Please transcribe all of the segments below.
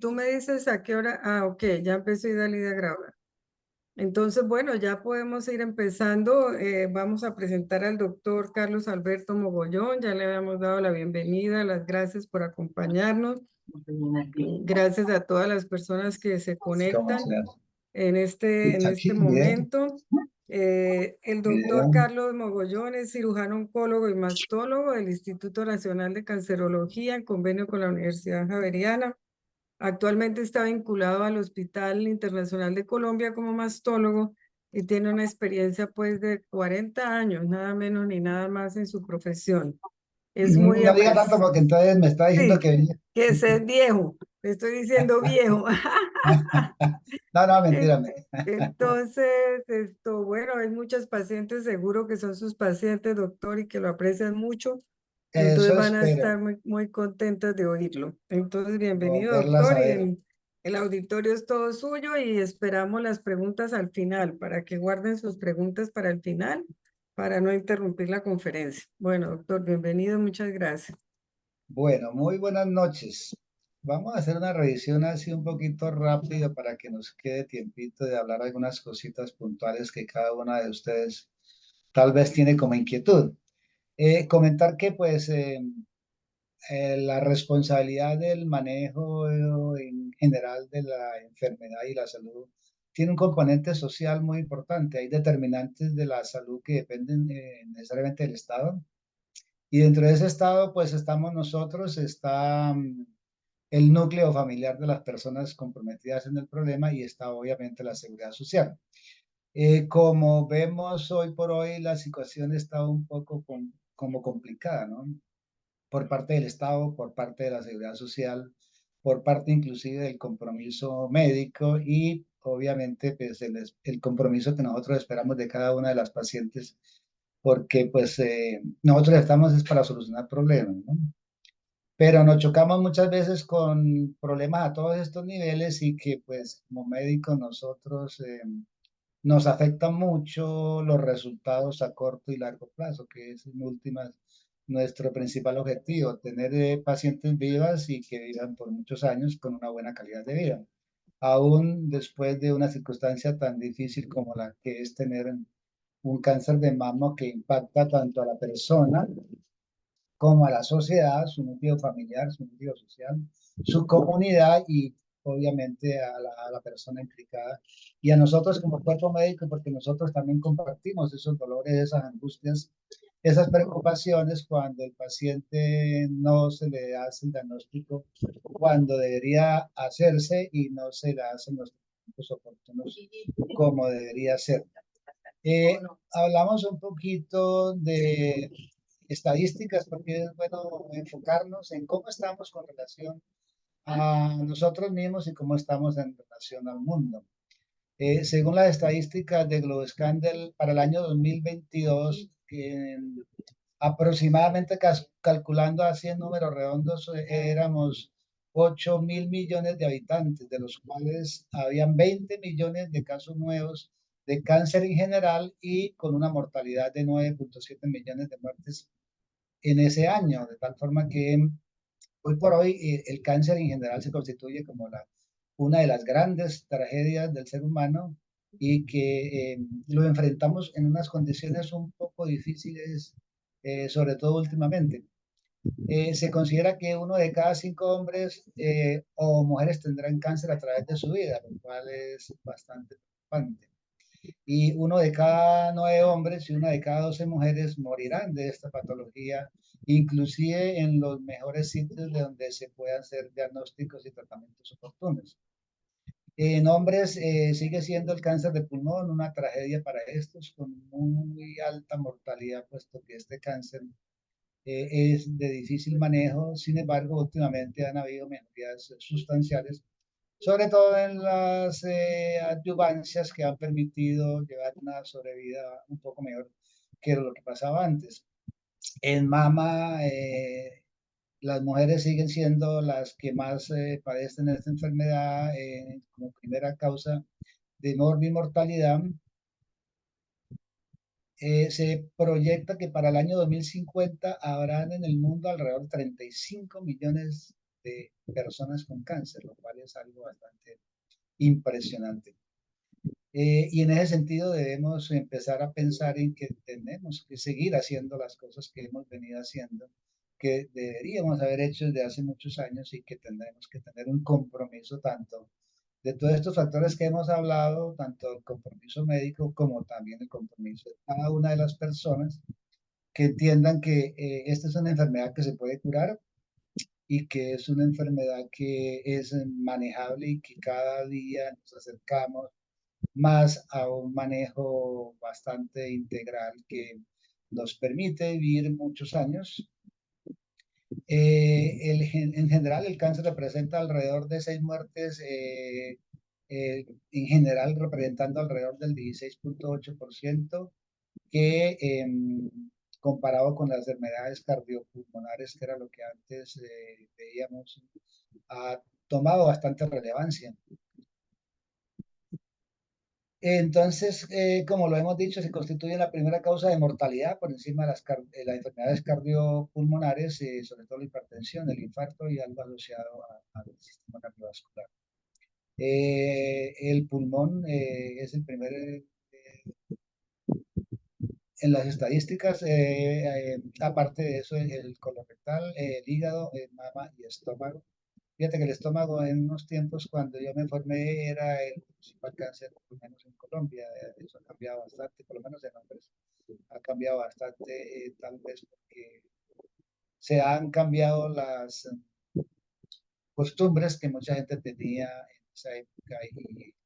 Tú me dices a qué hora. Ah, ok, ya empezó Idalida a grabar. Entonces, bueno, ya podemos ir empezando. Vamos a presentar al doctor Carlos Alberto Mogollón. Ya le habíamos dado la bienvenida, las gracias por acompañarnos. Gracias a todas las personas que se ¿Cómo conectan se hace? en It's este aquí, video, momento. El doctor video. Carlos Mogollón es cirujano oncólogo y mastólogo del Instituto Nacional de Cancerología en convenio con la Universidad Javeriana. Actualmente está vinculado al Hospital Internacional de Colombia como mastólogo y tiene una experiencia pues de 40 años, nada menos ni nada más en su profesión. Es muy No diga tanto apreciado. porque entonces me está diciendo Sí, que... que es viejo, le estoy diciendo viejo. No, no, En- mentira. Me... Entonces, bueno, hay muchos pacientes, seguro que son sus pacientes, doctor, y que lo aprecian mucho. Entonces Eso van a espero, estar muy contentas de oírlo. Entonces, bienvenido, volverla a doctor, y saber. el auditorio es todo suyo y esperamos las preguntas al final, para que guarden sus preguntas para el final, para no interrumpir la conferencia. Bueno, doctor, bienvenido, muchas gracias. Bueno, muy buenas noches. Vamos a hacer una revisión así un poquito rápido para que nos quede tiempito de hablar algunas cositas puntuales que cada una de ustedes tal vez tiene como inquietud. Comentar que pues la responsabilidad del manejo en general de la enfermedad y la salud tiene un componente social muy importante. Hay determinantes de la salud que dependen necesariamente del Estado. Y dentro de ese Estado, pues estamos nosotros, está el núcleo familiar de las personas comprometidas en el problema y está obviamente la seguridad social. Como vemos hoy por hoy, la situación está un poco como complicada, ¿no? Por parte del Estado, por parte de la Seguridad Social, por parte inclusive del compromiso médico y obviamente pues el compromiso que nosotros esperamos de cada una de las pacientes, porque pues nosotros estamos es para solucionar problemas, ¿no? Pero nos chocamos muchas veces con problemas a todos estos niveles y que pues como médicos nosotros nos afectan mucho los resultados a corto y largo plazo, que es en últimas nuestro principal objetivo, tener pacientes vivas y que vivan por muchos años con una buena calidad de vida, aún después de una circunstancia tan difícil como la que es tener un cáncer de mama que impacta tanto a la persona como a la sociedad, su núcleo familiar, su núcleo social, su comunidad y obviamente a la persona implicada y a nosotros como cuerpo médico, porque nosotros también compartimos esos dolores, esas angustias, esas preocupaciones cuando el paciente no se le hace el diagnóstico cuando debería hacerse y no se le hacen los tratamientos oportunos como debería ser. Hablamos un poquito de estadísticas porque es bueno enfocarnos en cómo estamos con relación a nosotros mismos y cómo estamos en relación al mundo. Según las estadísticas de Globoscandal para el año 2022, aproximadamente calculando así en números redondos, éramos 8.000 millones de habitantes, de los cuales habían 20 millones de casos nuevos de cáncer en general y con una mortalidad de 9.7 millones de muertes en ese año, de tal forma que hoy por hoy el cáncer en general se constituye como una de las grandes tragedias del ser humano y que lo enfrentamos en unas condiciones un poco difíciles, sobre todo últimamente. Se considera que uno de cada 5 hombres o mujeres tendrán cáncer a través de su vida, lo cual es bastante preocupante. Y uno de cada 9 hombres y una de cada 12 mujeres morirán de esta patología, inclusive en los mejores sitios de donde se puedan hacer diagnósticos y tratamientos oportunos. En hombres sigue siendo el cáncer de pulmón una tragedia para estos, con muy alta mortalidad, puesto que este cáncer es de difícil manejo. Sin embargo, últimamente han habido mejorías sustanciales, sobre todo en las adyuvancias que han permitido llevar una sobrevida un poco mejor que lo que pasaba antes. En mama, las mujeres siguen siendo las que más padecen esta enfermedad como primera causa de mortalidad. Se proyecta que para el año 2050 habrán en el mundo alrededor de 35 millones de personas con cáncer, lo cual es algo bastante impresionante. Y en ese sentido debemos empezar a pensar en que tenemos que seguir haciendo las cosas que hemos venido haciendo, que deberíamos haber hecho desde hace muchos años y que tendremos que tener un compromiso tanto de todos estos factores que hemos hablado, tanto el compromiso médico como también el compromiso de cada una de las personas que entiendan que esta es una enfermedad que se puede curar y que es una enfermedad que es manejable y que cada día nos acercamos más a un manejo bastante integral que nos permite vivir muchos años. En general, el cáncer representa alrededor de 6 muertes, en general representando alrededor del 16,8%, que comparado con las enfermedades cardiopulmonares, que era lo que antes veíamos, ha tomado bastante relevancia. Entonces, como lo hemos dicho, se constituye la primera causa de mortalidad por encima de las enfermedades cardiopulmonares, sobre todo la hipertensión, el infarto y algo asociado al sistema cardiovascular. El pulmón es el primer, en las estadísticas, aparte de eso, el colorectal, el hígado, mama y estómago. Fíjate que el estómago en unos tiempos cuando yo me formé era el principal cáncer, por lo menos en Colombia. Eso ha cambiado bastante, por lo menos en hombres. Ha cambiado bastante, tal vez porque se han cambiado las costumbres que mucha gente tenía en esa época y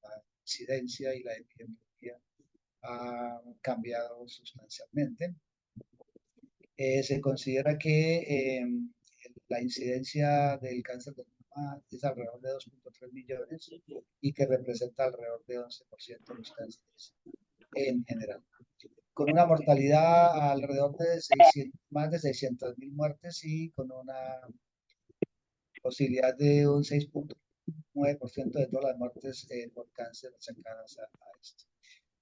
la incidencia y la epidemiología ha cambiado sustancialmente. Se considera que la incidencia del cáncer de mama es alrededor de 2,3 millones y que representa alrededor de 11% de los cánceres en general, con una mortalidad alrededor de más de 600.000 muertes y con una posibilidad de un 6,9% de todas las muertes por cáncer achacadas a esto.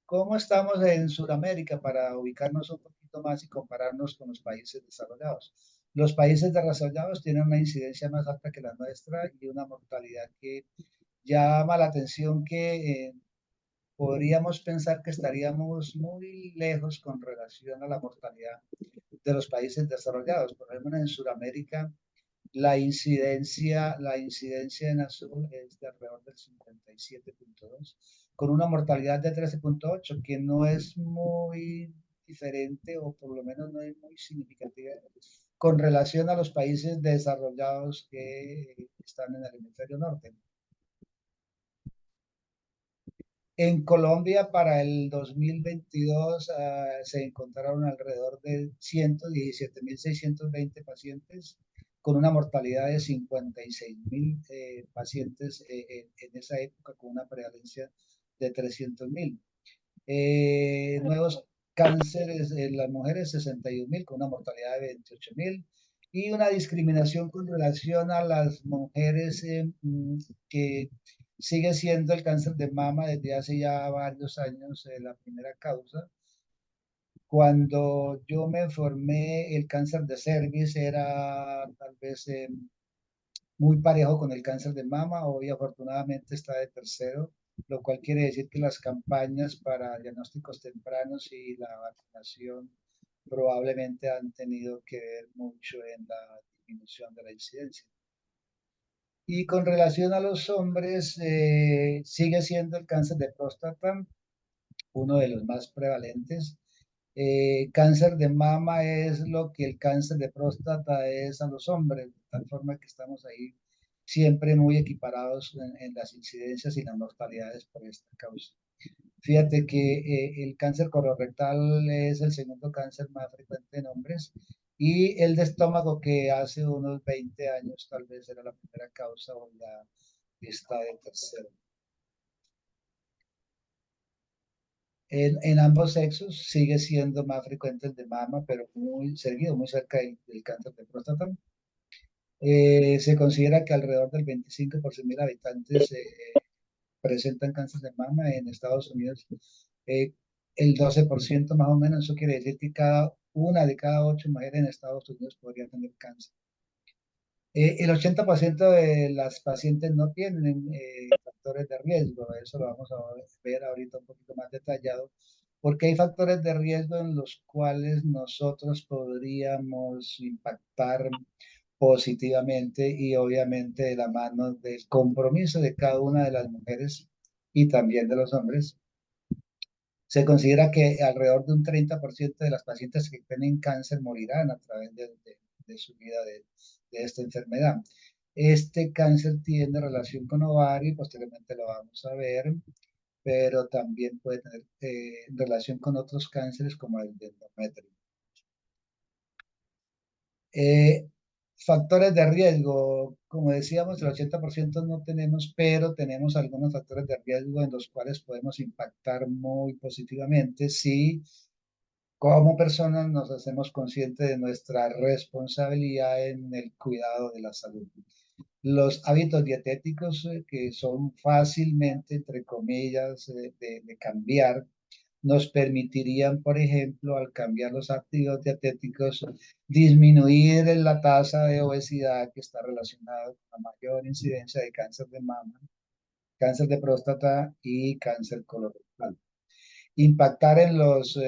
¿Cómo estamos en Sudamérica para ubicarnos un poquito más y compararnos con los países desarrollados? Los países desarrollados tienen una incidencia más alta que la nuestra y una mortalidad que llama la atención, que podríamos pensar que estaríamos muy lejos con relación a la mortalidad de los países desarrollados. Por ejemplo, en Sudamérica la incidencia en azul es de alrededor del 57,2, con una mortalidad de 13,8, que no es muy diferente, o por lo menos no es muy significativa con relación a los países desarrollados que están en el hemisferio norte. En Colombia, para el 2022, se encontraron alrededor de 117.620 pacientes, con una mortalidad de 56.000 pacientes en esa época, con una prevalencia de 300.000. Nuevos cánceres en las mujeres, 61.000, con una mortalidad de 28.000. Y una discriminación con relación a las mujeres que sigue siendo el cáncer de mama desde hace ya varios años la primera causa. Cuando yo me formé, el cáncer de cervix era tal vez muy parejo con el cáncer de mama. Hoy afortunadamente está de tercero, lo cual quiere decir que las campañas para diagnósticos tempranos y la vacunación probablemente han tenido que ver mucho en la disminución de la incidencia. Y con relación a los hombres, sigue siendo el cáncer de próstata uno de los más prevalentes. Cáncer de mama es lo que el cáncer de próstata es a los hombres, de tal forma que estamos ahí siempre muy equiparados en las incidencias y las mortalidades por esta causa. Fíjate que el cáncer colorectal es el segundo cáncer más frecuente en hombres, y el de estómago, que hace unos 20 años tal vez era la primera causa, o ya está de tercero. En ambos sexos sigue siendo más frecuente el de mama, pero muy seguido, muy cerca del cáncer de próstata. Se considera que alrededor del 25 por 100.000 habitantes presentan cáncer de mama. En Estados Unidos, el 12% más o menos. Eso quiere decir que una de cada 8 mujeres en Estados Unidos podría tener cáncer. El 80% de las pacientes no tienen factores de riesgo, eso lo vamos a ver ahorita un poquito más detallado, porque hay factores de riesgo en los cuales nosotros podríamos impactar positivamente y obviamente de la mano del compromiso de cada una de las mujeres y también de los hombres. Se considera que alrededor de un 30% de las pacientes que tienen cáncer morirán a través de su vida de esta enfermedad. Este cáncer tiene relación con ovario y posteriormente lo vamos a ver, pero también puede tener relación con otros cánceres como el de endometrio. Eh, Factores de riesgo, como decíamos, el 80% no tenemos, pero tenemos algunos factores de riesgo en los cuales podemos impactar muy positivamente si como personas nos hacemos conscientes de nuestra responsabilidad en el cuidado de la salud. Los hábitos dietéticos que son fácilmente, entre comillas, de cambiar, nos permitirían, por ejemplo, al cambiar los hábitos dietéticos, disminuir la tasa de obesidad que está relacionada con la mayor incidencia de cáncer de mama, cáncer de próstata y cáncer colorectal. Impactar en los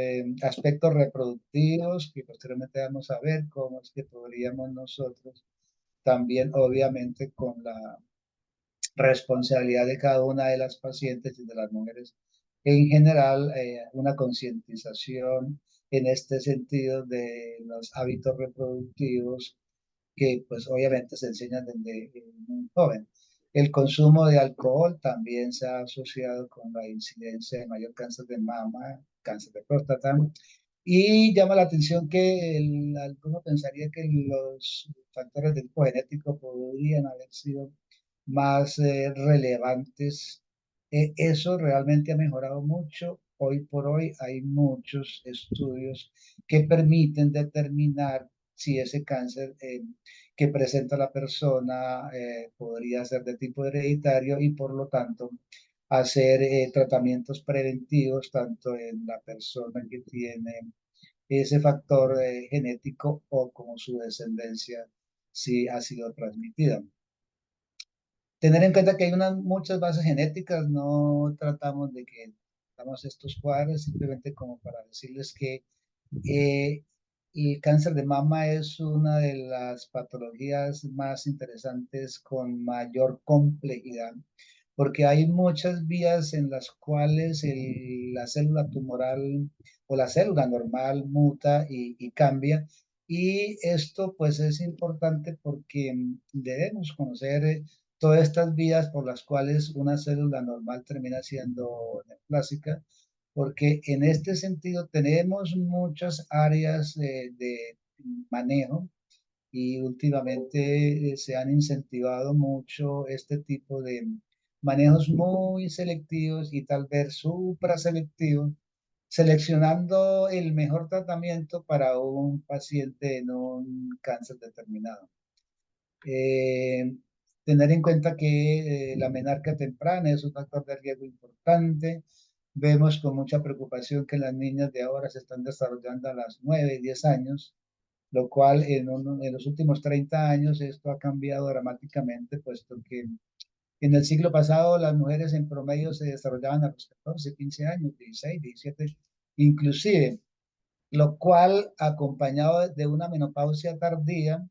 aspectos reproductivos, que posteriormente vamos a ver cómo es que podríamos nosotros también, obviamente, con la responsabilidad de cada una de las pacientes y de las mujeres en general, una concientización en este sentido de los hábitos reproductivos que pues obviamente se enseñan desde muy joven. El consumo de alcohol también se ha asociado con la incidencia de mayor cáncer de mama, cáncer de próstata, y llama la atención que alguno pensaría que los factores de tipo genético podrían haber sido más relevantes. Eso realmente ha mejorado mucho. Hoy por hoy hay muchos estudios que permiten determinar si ese cáncer que presenta la persona podría ser de tipo hereditario y por lo tanto hacer tratamientos preventivos tanto en la persona que tiene ese factor genético o como su descendencia si ha sido transmitida. Tener en cuenta que hay muchas bases genéticas, no tratamos de que hagamos estos cuadros simplemente como para decirles que eh, el cáncer de mama es una de las patologías más interesantes con mayor complejidad, porque hay muchas vías en las cuales la célula tumoral o la célula normal muta y cambia. Y esto pues es importante porque debemos conocer todas estas vías por las cuales una célula normal termina siendo neoplásica, porque en este sentido tenemos muchas áreas de manejo y últimamente se han incentivado mucho este tipo de manejos muy selectivos y tal vez supraselectivos, seleccionando el mejor tratamiento para un paciente en un cáncer determinado. Eh, Tener en cuenta que la menarca temprana es un factor de riesgo importante. Vemos con mucha preocupación que las niñas de ahora se están desarrollando a las 9 y 10 años, lo cual en los últimos 30 años esto ha cambiado dramáticamente, puesto que en el siglo pasado las mujeres en promedio se desarrollaban a los 14, 15 años, 16, 17, inclusive, lo cual acompañado de una menopausia tardía,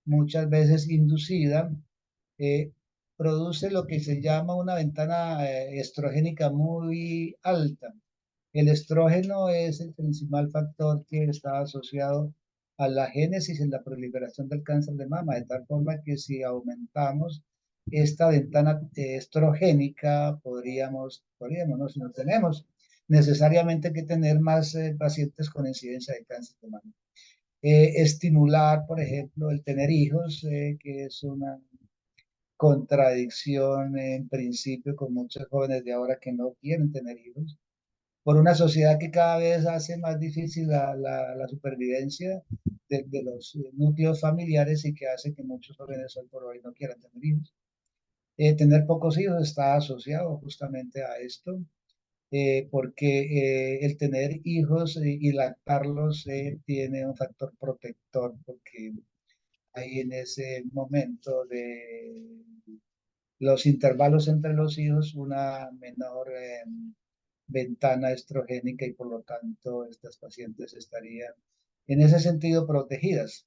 muchas veces inducida, eh, produce lo que se llama una ventana estrogénica muy alta. El estrógeno es el principal factor que está asociado a la génesis y la proliferación del cáncer de mama, de tal forma que si aumentamos esta ventana estrogénica, podríamos, no, si no tenemos necesariamente que tener más pacientes con incidencia de cáncer de mama. Estimular, por ejemplo, el tener hijos, que es una contradicción en principio con muchos jóvenes de ahora que no quieren tener hijos, por una sociedad que cada vez hace más difícil la supervivencia de los núcleos familiares y que hace que muchos jóvenes hoy por hoy no quieran tener hijos. Tener pocos hijos está asociado justamente a esto, porque el tener hijos y lactarlos tiene un factor protector, porque hay en ese momento de los intervalos entre los hijos una menor ventana estrogénica y por lo tanto estas pacientes estarían en ese sentido protegidas.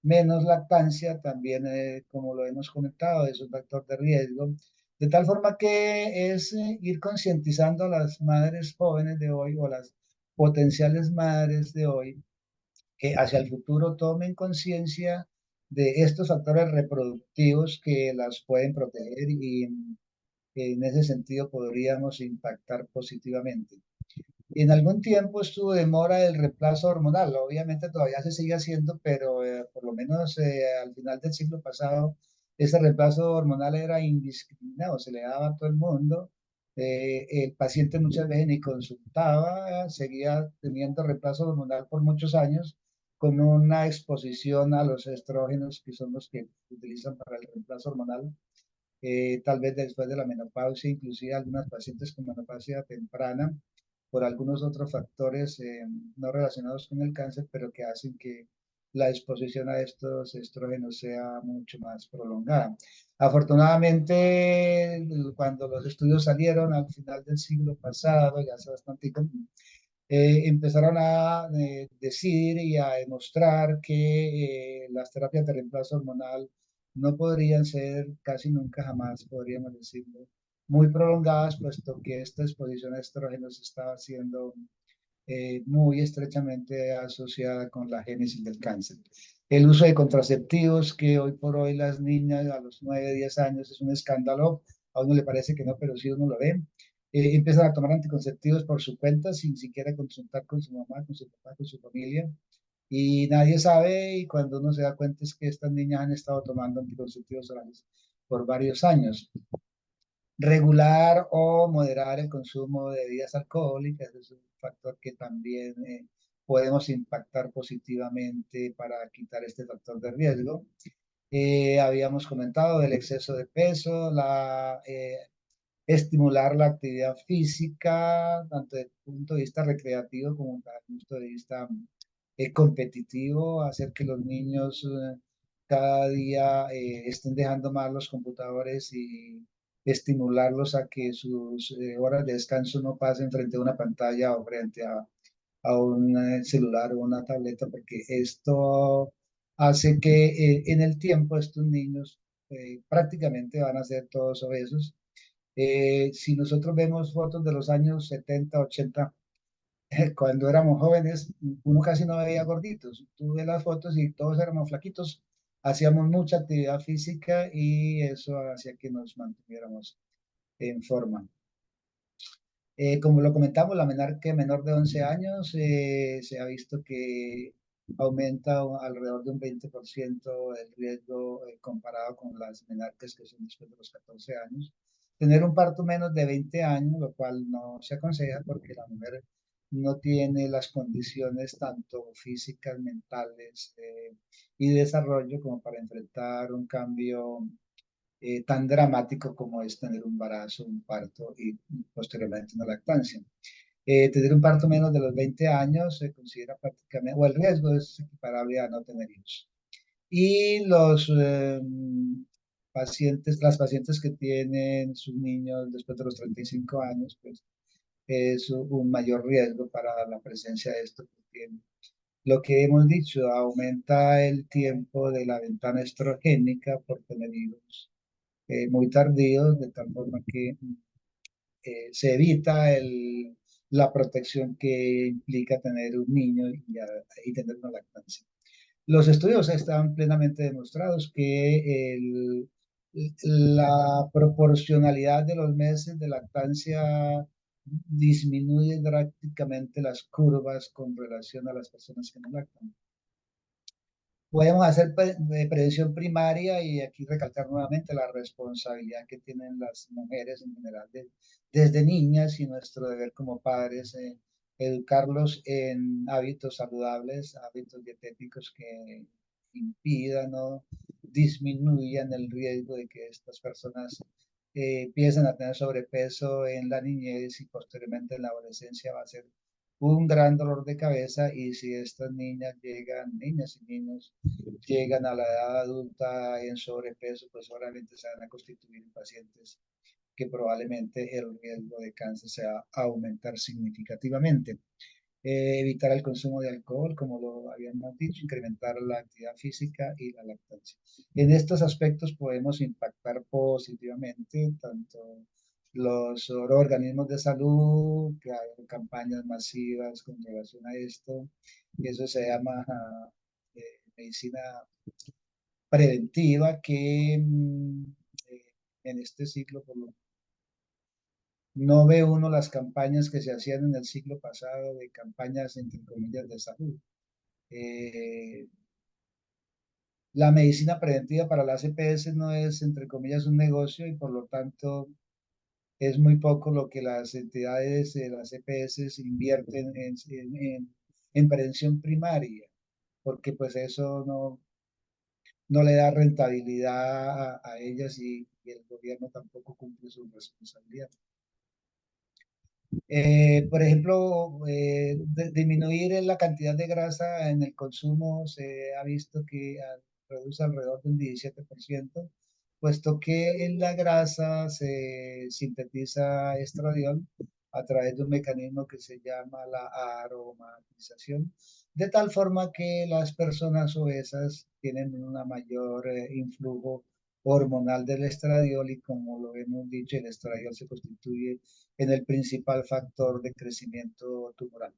Menos lactancia también, como lo hemos comentado, es un factor de riesgo, de tal forma que es ir concientizando a las madres jóvenes de hoy o las potenciales madres de hoy que hacia el futuro tomen conciencia de estos factores reproductivos que las pueden proteger y en ese sentido podríamos impactar positivamente. En algún tiempo estuvo de moda el reemplazo hormonal, obviamente todavía se sigue haciendo, pero por lo menos al final del siglo pasado, ese reemplazo hormonal era indiscriminado, se le daba a todo el mundo. El paciente muchas veces ni consultaba, seguía teniendo reemplazo hormonal por muchos años, con una exposición a los estrógenos, que son los que utilizan para el reemplazo hormonal, tal vez después de la menopausia, inclusive algunas pacientes con menopausia temprana, por algunos otros factores no relacionados con el cáncer, pero que hacen que la exposición a estos estrógenos sea mucho más prolongada. Afortunadamente, cuando los estudios salieron al final del siglo pasado, ya hace bastante, empezaron a decir y a demostrar que las terapias de reemplazo hormonal no podrían ser casi nunca jamás, podríamos decirlo, muy prolongadas, puesto que esta exposición a estrógenos estaba siendo muy estrechamente asociada con la génesis del cáncer. El uso de contraceptivos, que hoy por hoy las niñas a los 9, 10 años es un escándalo, a uno le parece que no, pero sí uno lo ve. Empiezan a tomar anticonceptivos por su cuenta sin siquiera consultar con su mamá, con su papá, con su familia. Y nadie sabe, y cuando uno se da cuenta es que estas niñas han estado tomando anticonceptivos orales por varios años. Regular o moderar el consumo de bebidas alcohólicas es un factor que también podemos impactar positivamente para quitar este factor de riesgo. Habíamos comentado del exceso de peso, estimular la actividad física, tanto desde el punto de vista recreativo como desde el punto de vista competitivo, hacer que los niños cada día estén dejando más los computadores y estimularlos a que sus horas de descanso no pasen frente a una pantalla o frente a un celular o una tableta, porque esto hace que en el tiempo estos niños prácticamente van a ser todos obesos. Si nosotros vemos fotos de los años 70, 80, cuando éramos jóvenes, uno casi no veía gorditos. Tú ves las fotos y todos éramos flaquitos. Hacíamos mucha actividad física y eso hacía que nos mantuviéramos en forma. Como lo comentamos, la menor de 11 años se ha visto que aumenta alrededor de un 20% el riesgo comparado con las menarques que son después de los 14 años. Tener un parto menos de 20 años, lo cual no se aconseja porque la mujer no tiene las condiciones tanto físicas, mentales y de desarrollo como para enfrentar un cambio tan dramático como es tener un embarazo, un parto y posteriormente una lactancia. Tener un parto menos de los 20 años se considera prácticamente, o el riesgo es equiparable a no tener hijos. Y los pacientes, las pacientes que tienen sus niños después de los 35 años, pues es un mayor riesgo para la presencia de esto, porque lo que hemos dicho, aumenta el tiempo de la ventana estrogénica por tener hijos muy tardíos, de tal forma que se evita la protección que implica tener un niño y tener una lactancia. Los estudios están plenamente demostrados que la proporcionalidad de los meses de lactancia disminuye drásticamente las curvas con relación a las personas que no lactan. Podemos hacer prevención primaria y aquí recalcar nuevamente la responsabilidad que tienen las mujeres en general desde niñas y nuestro deber como padres, educarlos en hábitos saludables, hábitos dietéticos que impidan o disminuyan el riesgo de que estas personas empiecen a tener sobrepeso en la niñez y posteriormente en la adolescencia va a ser un gran dolor de cabeza y si estas niñas y niños llegan a la edad adulta en sobrepeso, pues obviamente se van a constituir en pacientes que probablemente el riesgo de cáncer se va a aumentar significativamente. Evitar el consumo de alcohol, como lo habíamos dicho, incrementar la actividad física y la lactancia. En estos aspectos podemos impactar positivamente tanto los organismos de salud, que hay campañas masivas con relación a esto, y eso se llama medicina preventiva, que en este ciclo por lo no ve uno las campañas que se hacían en el siglo pasado de campañas, entre comillas, de salud. Eh, la medicina preventiva para las EPS no es, entre comillas, un negocio y por lo tanto es muy poco lo que las entidades de las EPS invierten en prevención primaria, porque pues eso no le da rentabilidad a ellas y el gobierno tampoco cumple su responsabilidad. Por ejemplo, disminuir la cantidad de grasa en el consumo se ha visto que reduce alrededor de un 17%, puesto que en la grasa se sintetiza estradiol a través de un mecanismo que se llama la aromatización, de tal forma que las personas obesas tienen una mayor influjo hormonal del estradiol y como lo hemos dicho, el estradiol se constituye en el principal factor de crecimiento tumoral.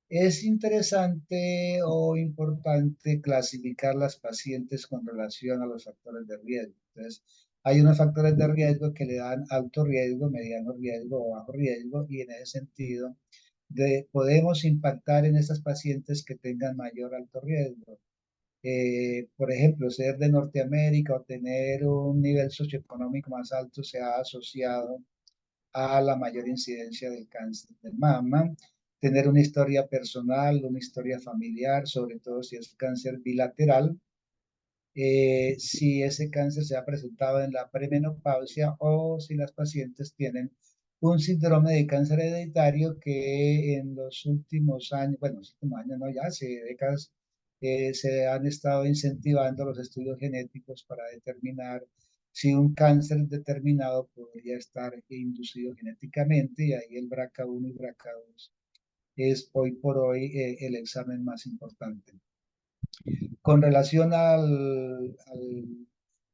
Es interesante o importante clasificar las pacientes con relación a los factores de riesgo. Entonces, hay unos factores de riesgo que le dan alto riesgo, mediano riesgo o bajo riesgo, y en ese sentido podemos impactar en esas pacientes que tengan mayor alto riesgo. Por ejemplo, ser de Norteamérica o tener un nivel socioeconómico más alto se ha asociado a la mayor incidencia del cáncer de mama, tener una historia personal, una historia familiar, sobre todo si es cáncer bilateral, si ese cáncer se ha presentado en la premenopausia o si las pacientes tienen un síndrome de cáncer hereditario que en los últimos años, bueno, los últimos años no, ya hace décadas, se han estado incentivando los estudios genéticos para determinar si un cáncer determinado podría estar inducido genéticamente y ahí el BRCA1 y BRCA2 es hoy por hoy el examen más importante. Con relación al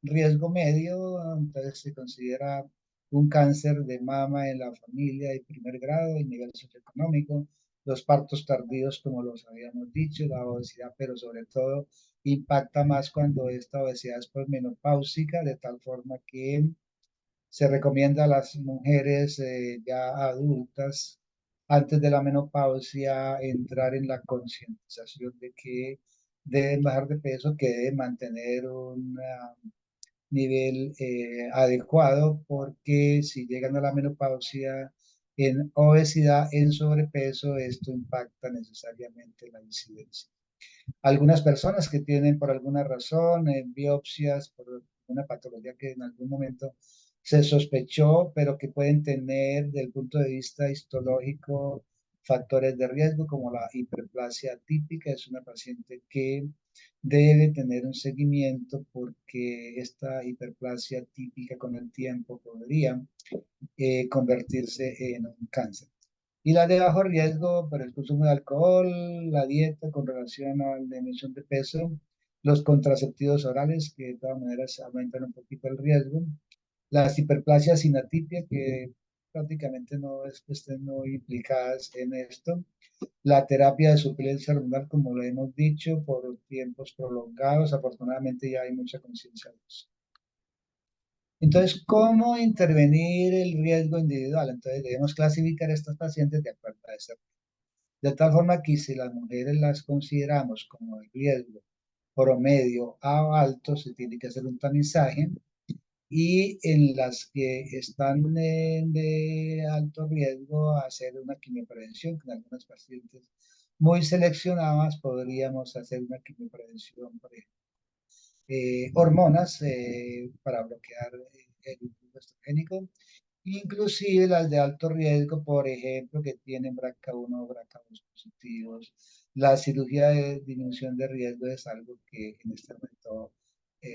riesgo medio, entonces se considera un cáncer de mama en la familia de primer grado, el nivel socioeconómico, los partos tardíos, como los habíamos dicho, la obesidad, pero sobre todo impacta más cuando esta obesidad es posmenopáusica, de tal forma que se recomienda a las mujeres ya adultas antes de la menopausia entrar en la concientización de que deben bajar de peso, que deben mantener un nivel adecuado, porque si llegan a la menopausia en obesidad, en sobrepeso, esto impacta necesariamente la incidencia. Algunas personas que tienen por alguna razón biopsias por una patología que en algún momento se sospechó, pero que pueden tener desde el punto de vista histológico factores de riesgo como la hiperplasia típica, es una paciente que debe tener un seguimiento porque esta hiperplasia típica con el tiempo podría convertirse en un cáncer. Y las de bajo riesgo por el consumo de alcohol, la dieta con relación a la emisión de peso, los contraceptivos orales, que de todas maneras aumentan un poquito el riesgo, las hiperplasias sin atipia, que prácticamente no estén muy implicadas en esto, la terapia de suplencia hormonal, como lo hemos dicho, por tiempos prolongados, afortunadamente ya hay mucha conciencia de eso. Entonces, ¿cómo intervenir el riesgo individual? Entonces, debemos clasificar a estas pacientes de acuerdo a ese riesgo. De tal forma que si las mujeres las consideramos como de riesgo promedio a alto, se tiene que hacer un tamizaje y en las que están de alto riesgo hacer una quimioprevención, que en algunas pacientes muy seleccionadas podríamos hacer una quimioprevención, por ejemplo, hormonas para bloquear el influjo estrogénico inclusive las de alto riesgo, por ejemplo, que tienen BRCA1 o BRCA2 positivos. La cirugía de disminución de riesgo es algo que en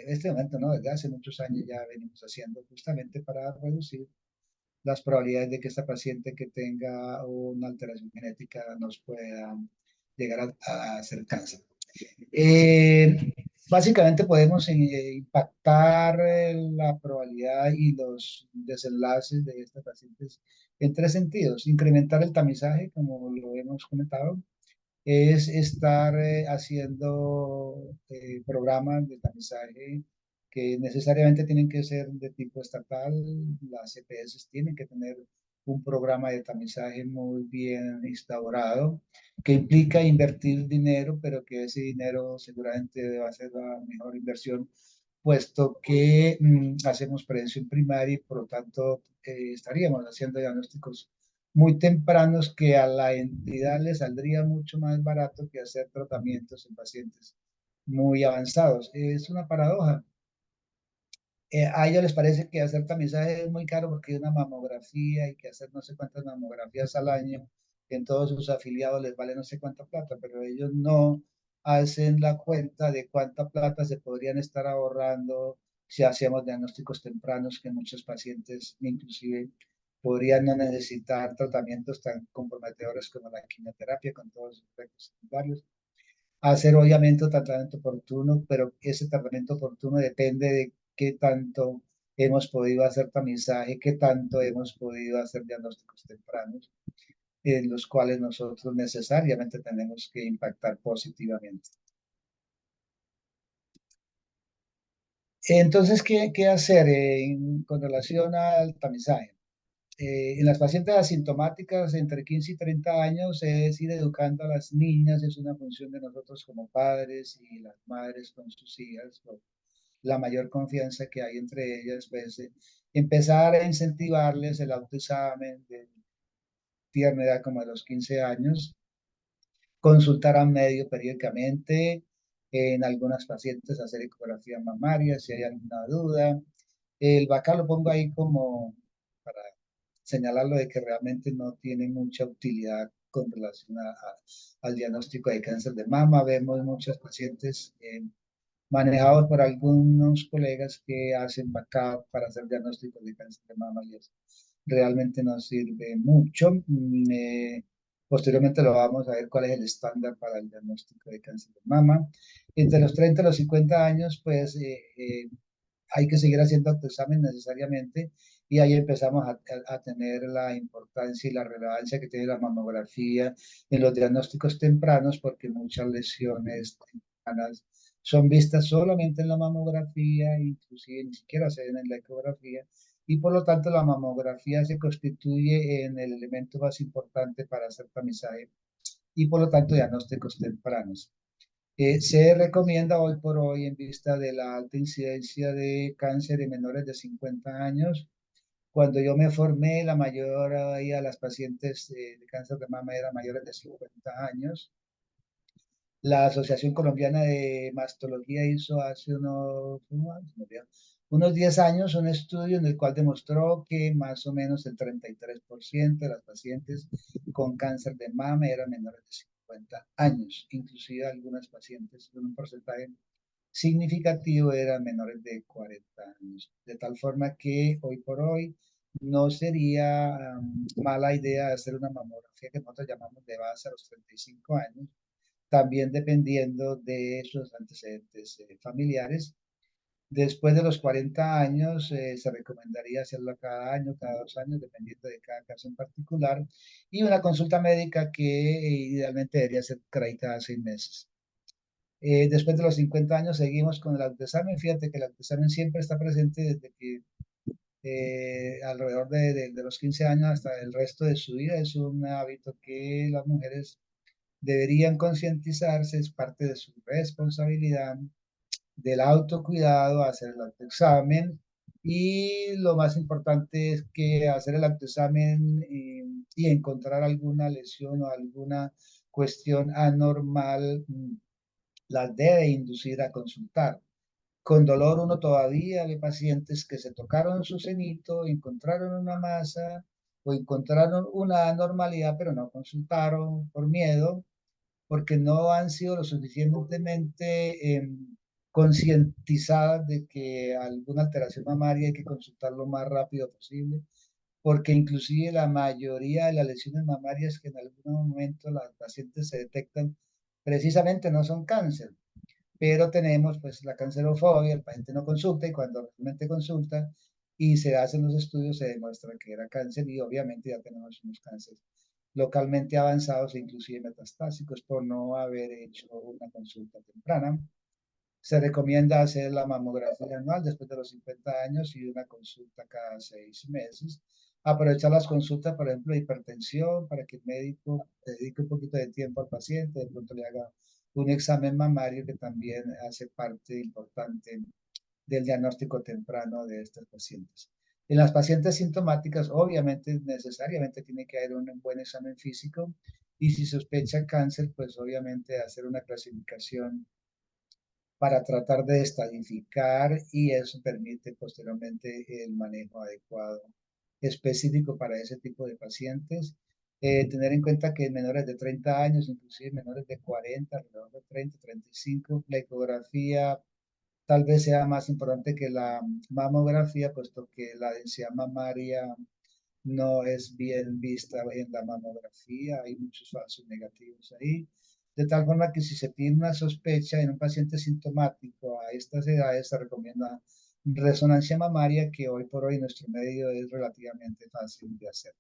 este momento no, desde hace muchos años ya venimos haciendo justamente para reducir las probabilidades de que esta paciente que tenga una alteración genética nos pueda llegar a hacer cáncer. Básicamente podemos impactar la probabilidad y los desenlaces de estas pacientes en tres sentidos. Incrementar el tamizaje, como lo hemos comentado, es estar haciendo programas de tamizaje que necesariamente tienen que ser de tipo estatal. Las EPS tienen que tener un programa de tamizaje muy bien instaurado, que implica invertir dinero, pero que ese dinero seguramente va a ser la mejor inversión, puesto que hacemos prevención primaria y por lo tanto estaríamos haciendo diagnósticos muy tempranos que a la entidad le saldría mucho más barato que hacer tratamientos en pacientes muy avanzados. Es una paradoja. A ellos les parece que hacer tamizaje es muy caro porque hay una mamografía y que hacer no sé cuántas mamografías al año en todos sus afiliados les vale no sé cuánta plata, pero ellos no hacen la cuenta de cuánta plata se podrían estar ahorrando si hacemos diagnósticos tempranos que muchos pacientes inclusive podrían no necesitar tratamientos tan comprometedores como la quimioterapia con todos sus efectos secundarios. Hacer obviamente un tratamiento oportuno, pero ese tratamiento oportuno depende de qué tanto hemos podido hacer tamizaje, qué tanto hemos podido hacer diagnósticos tempranos, en los cuales nosotros necesariamente tenemos que impactar positivamente. Entonces, ¿qué hacer con relación al tamizaje? En las pacientes asintomáticas entre 15 y 30 años es ir educando a las niñas, es una función de nosotros como padres y las madres con sus hijas, la mayor confianza que hay entre ellas, pues empezar a incentivarles el autoexamen de tierna edad como de los 15 años, consultar a medio periódicamente, en algunas pacientes hacer ecografía mamaria si hay alguna duda. El BACA lo pongo ahí como para señalarlo de que realmente no tiene mucha utilidad con relación al diagnóstico de cáncer de mama. Vemos muchas pacientes manejados por algunos colegas que hacen backup para hacer diagnósticos de cáncer de mama y eso realmente no sirve mucho. Posteriormente lo vamos a ver cuál es el estándar para el diagnóstico de cáncer de mama. Entre los 30 y los 50 años, pues hay que seguir haciendo autoexamen necesariamente y ahí empezamos a tener la importancia y la relevancia que tiene la mamografía en los diagnósticos tempranos porque muchas lesiones tempranas son vistas solamente en la mamografía, inclusive ni siquiera se ven en la ecografía, y por lo tanto la mamografía se constituye en el elemento más importante para hacer tamizaje y por lo tanto diagnósticos tempranos. Se recomienda hoy por hoy, en vista de la alta incidencia de cáncer en menores de 50 años, cuando yo me formé, la mayoría de las pacientes de cáncer de mama eran mayores de 50 años. La Asociación Colombiana de Mastología hizo hace unos 10 años un estudio en el cual demostró que más o menos el 33% de las pacientes con cáncer de mama eran menores de 50 años, inclusive algunas pacientes con un porcentaje significativo eran menores de 40 años. De tal forma que hoy por hoy no sería mala idea hacer una mamografía que nosotros llamamos de base a los 35 años, también dependiendo de sus antecedentes familiares. Después de los 40 años, se recomendaría hacerlo cada año, cada 2 años, dependiendo de cada caso en particular, y una consulta médica que idealmente debería ser cada 6 meses. Después de los 50 años seguimos con el autoexamen. Fíjate que el autoexamen siempre está presente desde que alrededor de los 15 años hasta el resto de su vida. Es un hábito que las mujeres deberían concientizarse, es parte de su responsabilidad, del autocuidado, hacer el autoexamen. Y lo más importante es que hacer el autoexamen y encontrar alguna lesión o alguna cuestión anormal las debe inducir a consultar. Con dolor uno todavía ve pacientes que se tocaron su cenito, encontraron una masa o encontraron una anormalidad, pero no consultaron por miedo, porque no han sido lo suficientemente concientizadas de que alguna alteración mamaria hay que consultar lo más rápido posible, porque inclusive la mayoría de las lesiones mamarias que en algún momento las pacientes se detectan precisamente no son cáncer, pero tenemos pues la cancerofobia, el paciente no consulta y cuando realmente consulta y se hacen los estudios se demuestra que era cáncer y obviamente ya tenemos unos cánceres localmente avanzados e inclusive metastásicos por no haber hecho una consulta temprana. Se recomienda hacer la mamografía anual después de los 50 años y una consulta cada 6 meses. Aprovechar las consultas, por ejemplo, de hipertensión, para que el médico dedique un poquito de tiempo al paciente, de pronto le haga un examen mamario que también hace parte importante del diagnóstico temprano de estos pacientes. En las pacientes sintomáticas, obviamente, necesariamente tiene que haber un buen examen físico y si sospecha cáncer, pues obviamente hacer una clasificación para tratar de estadificar y eso permite posteriormente el manejo adecuado específico para ese tipo de pacientes. Tener en cuenta que en menores de 30 años, inclusive menores de 40, alrededor de 30, 35, la ecografía tal vez sea más importante que la mamografía, puesto que la densidad mamaria no es bien vista en la mamografía, hay muchos falsos negativos ahí. De tal forma que si se tiene una sospecha en un paciente sintomático a estas edades, se recomienda resonancia mamaria, que hoy por hoy en nuestro medio es relativamente fácil de hacer.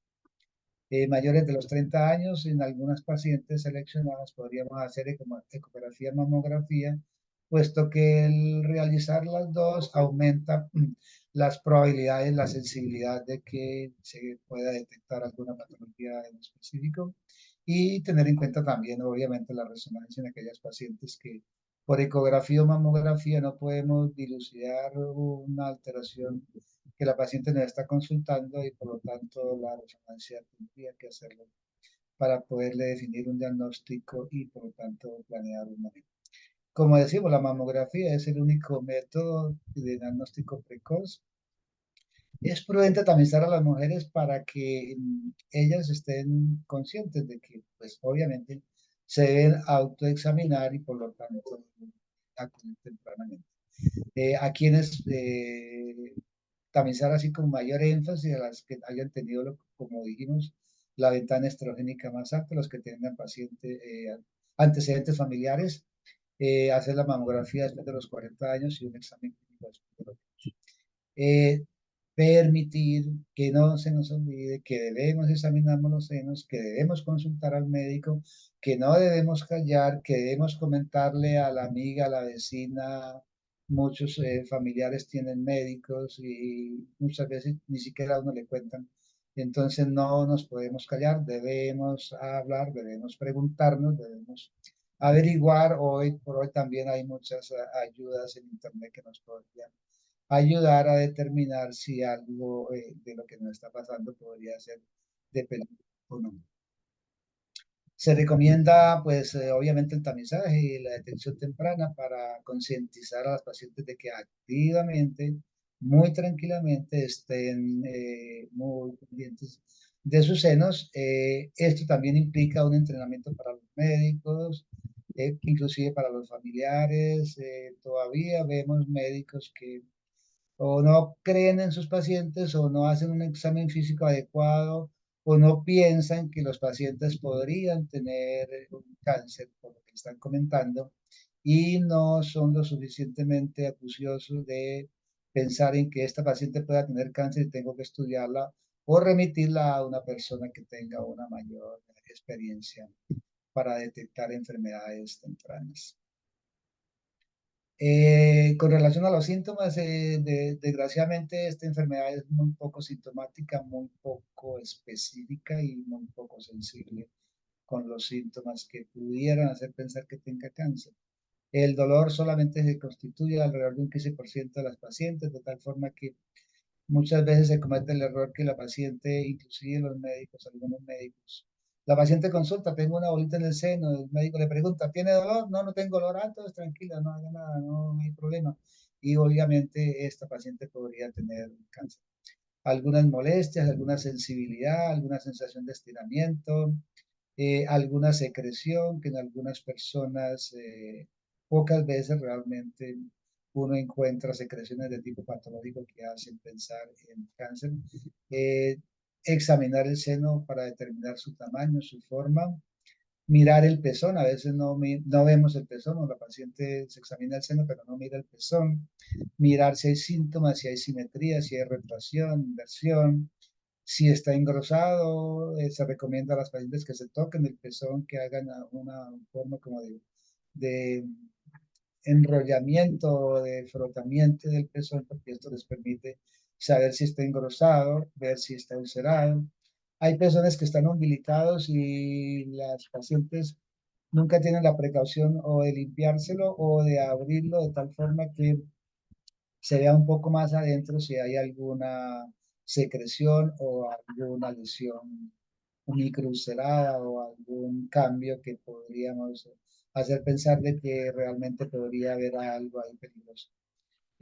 Mayores de los 30 años, en algunas pacientes seleccionadas podríamos hacer ecografía, mamografía, puesto que el realizar las dos aumenta las probabilidades, la sensibilidad de que se pueda detectar alguna patología en específico y tener en cuenta también, obviamente, la resonancia en aquellas pacientes que por ecografía o mamografía no podemos dilucidar una alteración que la paciente nos está consultando y por lo tanto la resonancia tendría que hacerlo para poderle definir un diagnóstico y por lo tanto planear un manejo. Como decimos, la mamografía es el único método de diagnóstico precoz. Es prudente tamizar a las mujeres para que ellas estén conscientes de que, pues obviamente, se deben autoexaminar y por lo tanto acudir tempranamente. A quienes tamizar así con mayor énfasis a las que hayan tenido, como dijimos, la ventana estrogénica más alta, los que tengan antecedentes familiares, hacer la mamografía después de los 40 años y un examen clínico después de los eh, permitir que no se nos olvide que debemos examinarnos los senos, que debemos consultar al médico, que no debemos callar, que debemos comentarle a la amiga, a la vecina. Muchos familiares tienen médicos y muchas veces ni siquiera a uno le cuentan. Entonces no nos podemos callar, debemos hablar, debemos preguntarnos, debemos averiguar. Hoy por hoy también hay muchas ayudas en internet que nos podrían ayudar a determinar si algo de lo que nos está pasando podría ser de peligro o no. Se recomienda, pues, obviamente el tamizaje y la detección temprana para concientizar a las pacientes de que activamente, muy tranquilamente, estén muy pendientes de sus senos. Esto también implica un entrenamiento para los médicos, inclusive para los familiares. Todavía vemos médicos que o no creen en sus pacientes o no hacen un examen físico adecuado o no piensan que los pacientes podrían tener un cáncer, por lo que están comentando, y no son lo suficientemente acuciosos de pensar en que esta paciente pueda tener cáncer y tengo que estudiarla o remitirla a una persona que tenga una mayor experiencia para detectar enfermedades tempranas. Con relación a los síntomas, desgraciadamente esta enfermedad es muy poco sintomática, muy poco específica y muy poco sensible con los síntomas que pudieran hacer pensar que tenga cáncer. El dolor solamente se constituye alrededor de un 15% de las pacientes, de tal forma que muchas veces se comete el error que la paciente, inclusive los médicos, algunos médicos, la paciente consulta, tengo una bolita en el seno, el médico le pregunta, ¿tiene dolor? No, no tengo dolor, entonces tranquila, no haga nada, no hay problema. y obviamente esta paciente podría tener cáncer. Algunas molestias, alguna sensibilidad, alguna sensación de estiramiento, alguna secreción que en algunas personas, pocas veces realmente uno encuentra secreciones de tipo patológico que hacen pensar en cáncer. Eh, Examinar el seno para determinar su tamaño, su forma, mirar el pezón, a veces no vemos el pezón, o la paciente se examina el seno pero no mira el pezón, mirar si hay síntomas, si hay simetría, si hay retracción, inversión, si está engrosado, se recomienda a las pacientes que se toquen el pezón, que hagan una forma como de enrollamiento, de frotamiento del pezón, porque esto les permite saber si está engrosado, ver si está ulcerado. Hay personas que están umbilicados y las pacientes nunca tienen la precaución o de limpiárselo o de abrirlo de tal forma que se vea un poco más adentro si hay alguna secreción o alguna lesión microulcerada o algún cambio que podríamos hacer pensar de que realmente podría haber algo ahí peligroso.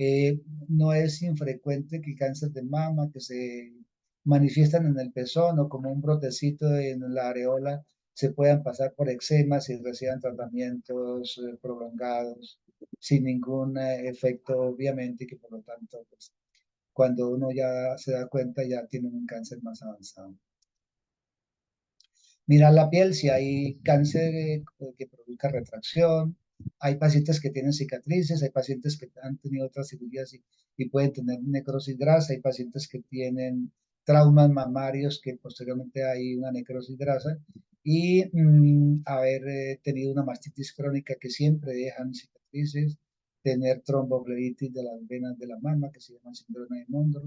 Eh, no es infrecuente que cáncer de mama que se manifiestan en el pezón o como un brotecito en la areola se puedan pasar por eczemas y reciban tratamientos prolongados sin ningún efecto, obviamente, y que por lo tanto, pues, cuando uno ya se da cuenta, ya tienen un cáncer más avanzado. Mirar la piel, si hay cáncer que produzca retracción, hay pacientes que tienen cicatrices, hay pacientes que han tenido otras cirugías y pueden tener necrosis grasa, hay pacientes que tienen traumas mamarios que posteriormente hay una necrosis grasa y haber tenido una mastitis crónica que siempre dejan cicatrices, tener tromboflebitis de las venas de la mama que se llama síndrome de Mondro,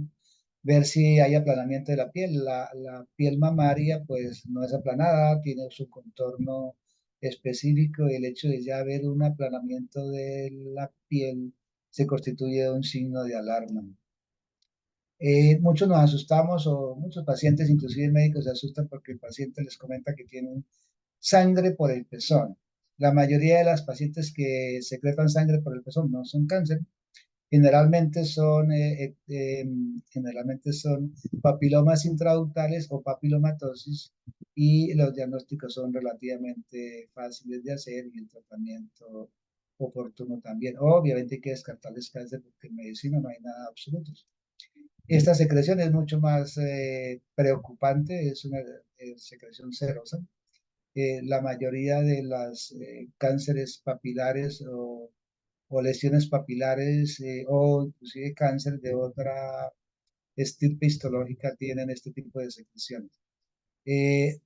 ver si hay aplanamiento de la piel. La piel mamaria pues no es aplanada, tiene su contorno específico y el hecho de ya ver un aplanamiento de la piel se constituye un signo de alarma. Muchos nos asustamos o muchos pacientes, inclusive médicos, se asustan porque el paciente les comenta que tienen sangre por el pezón. La mayoría de las pacientes que secretan sangre por el pezón no son cáncer, generalmente son papilomas intraductales o papilomatosis y los diagnósticos son relativamente fáciles de hacer y el tratamiento oportuno también. Obviamente hay que descartarles cáncer porque en medicina no hay nada absoluto. Esta secreción es mucho más preocupante, es una secreción serosa. La mayoría de los cánceres papilares o lesiones papilares o inclusive cáncer de otra estirpe histológica tienen este tipo de secreciones.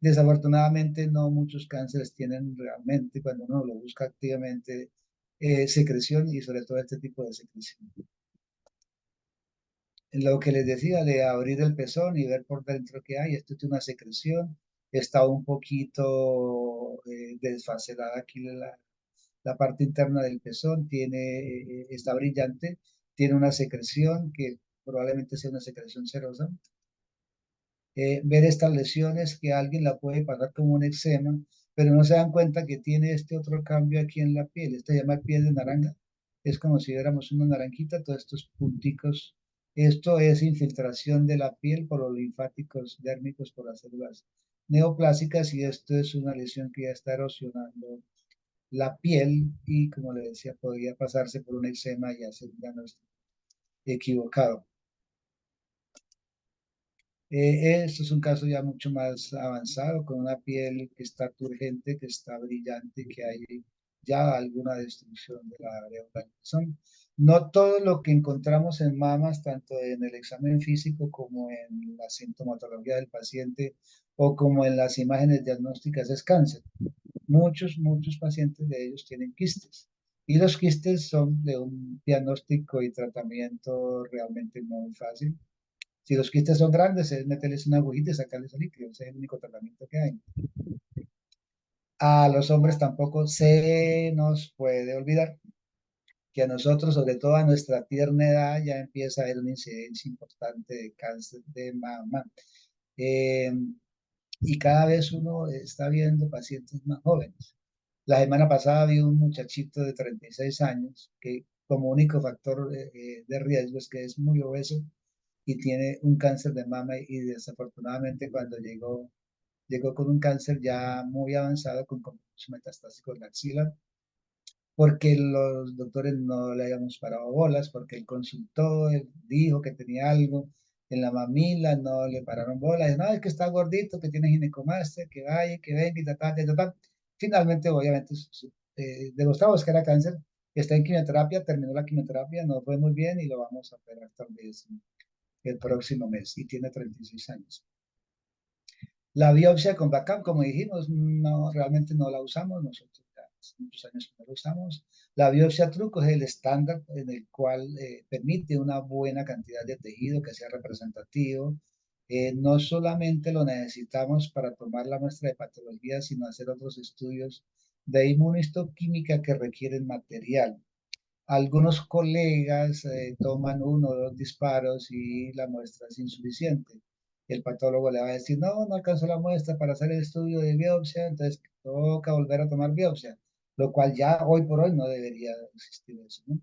Desafortunadamente no muchos cánceres tienen realmente, cuando uno lo busca activamente, secreción y sobre todo este tipo de secreción. Lo que les decía de abrir el pezón y ver por dentro qué hay, esto es una secreción, está un poquito desfacelada aquí la parte interna del pezón, está brillante, tiene una secreción que probablemente sea una secreción serosa. Ver estas lesiones que alguien la puede pasar como un eczema, pero no se dan cuenta que tiene este otro cambio aquí en la piel. Esto se llama piel de naranja. Es como si viéramos una naranjita, todos estos punticos. Esto es infiltración de la piel por los linfáticos dérmicos, por las células neoplásicas, y esto es una lesión que ya está erosionando la piel y, como le decía, podría pasarse por un eczema y hacer un diagnóstico equivocado. Esto es un caso ya mucho más avanzado, con una piel que está turgente, que está brillante, que hay ya alguna destrucción de la areola del pezón. No todo lo que encontramos en mamas, tanto en el examen físico como en la sintomatología del paciente o como en las imágenes diagnósticas, es cáncer. Muchos pacientes de ellos tienen quistes. Y los quistes son de un diagnóstico y tratamiento realmente muy fácil. Si los quistes son grandes, es meterles una agujita y sacarles el líquido. Ese es el único tratamiento que hay. A los hombres tampoco se nos puede olvidar que a nosotros, sobre todo a nuestra tierna edad, ya empieza a haber una incidencia importante de cáncer de mama. Eh, y cada vez uno está viendo pacientes más jóvenes. La semana pasada vi un muchachito de 36 años que como único factor de riesgo es que es muy obeso y tiene un cáncer de mama y desafortunadamente cuando llegó con un cáncer ya muy avanzado con compromiso metastásico en la axila, porque los doctores no le habíamos parado bolas, porque él consultó, él dijo que tenía algo en la mamila, no le pararon bolas, no, es que está gordito, que tiene ginecomastia, que vaya, que venga y tal, tal, tal, tal. Finalmente, obviamente, demostramos que era cáncer, está en quimioterapia, terminó la quimioterapia, no fue muy bien y lo vamos a operar tal vez el próximo mes y tiene 36 años. La biopsia con BACAP, como dijimos, no, realmente no la usamos, nosotros ya hace muchos años que no la usamos. La biopsia truco es el estándar en el cual permite una buena cantidad de tejido que sea representativo. No solamente lo necesitamos para tomar la muestra de patología, sino hacer otros estudios de inmunistoquímica que requieren material. Algunos colegas toman uno o dos disparos y la muestra es insuficiente. El patólogo le va a decir, no, no alcanzó la muestra para hacer el estudio de biopsia, entonces toca volver a tomar biopsia, lo cual ya hoy por hoy no debería existir eso, ¿no?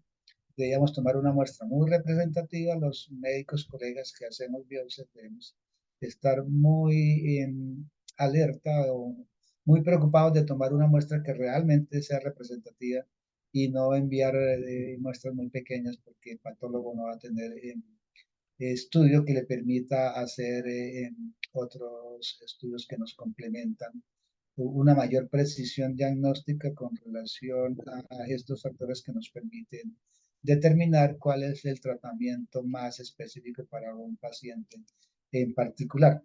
Deberíamos tomar una muestra muy representativa. Los médicos colegas que hacemos biopsias debemos estar muy alerta o muy preocupados de tomar una muestra que realmente sea representativa y no enviar muestras muy pequeñas porque el patólogo no va a tener estudio que le permita hacer otros estudios que nos complementan una mayor precisión diagnóstica con relación a estos factores que nos permiten determinar cuál es el tratamiento más específico para un paciente en particular.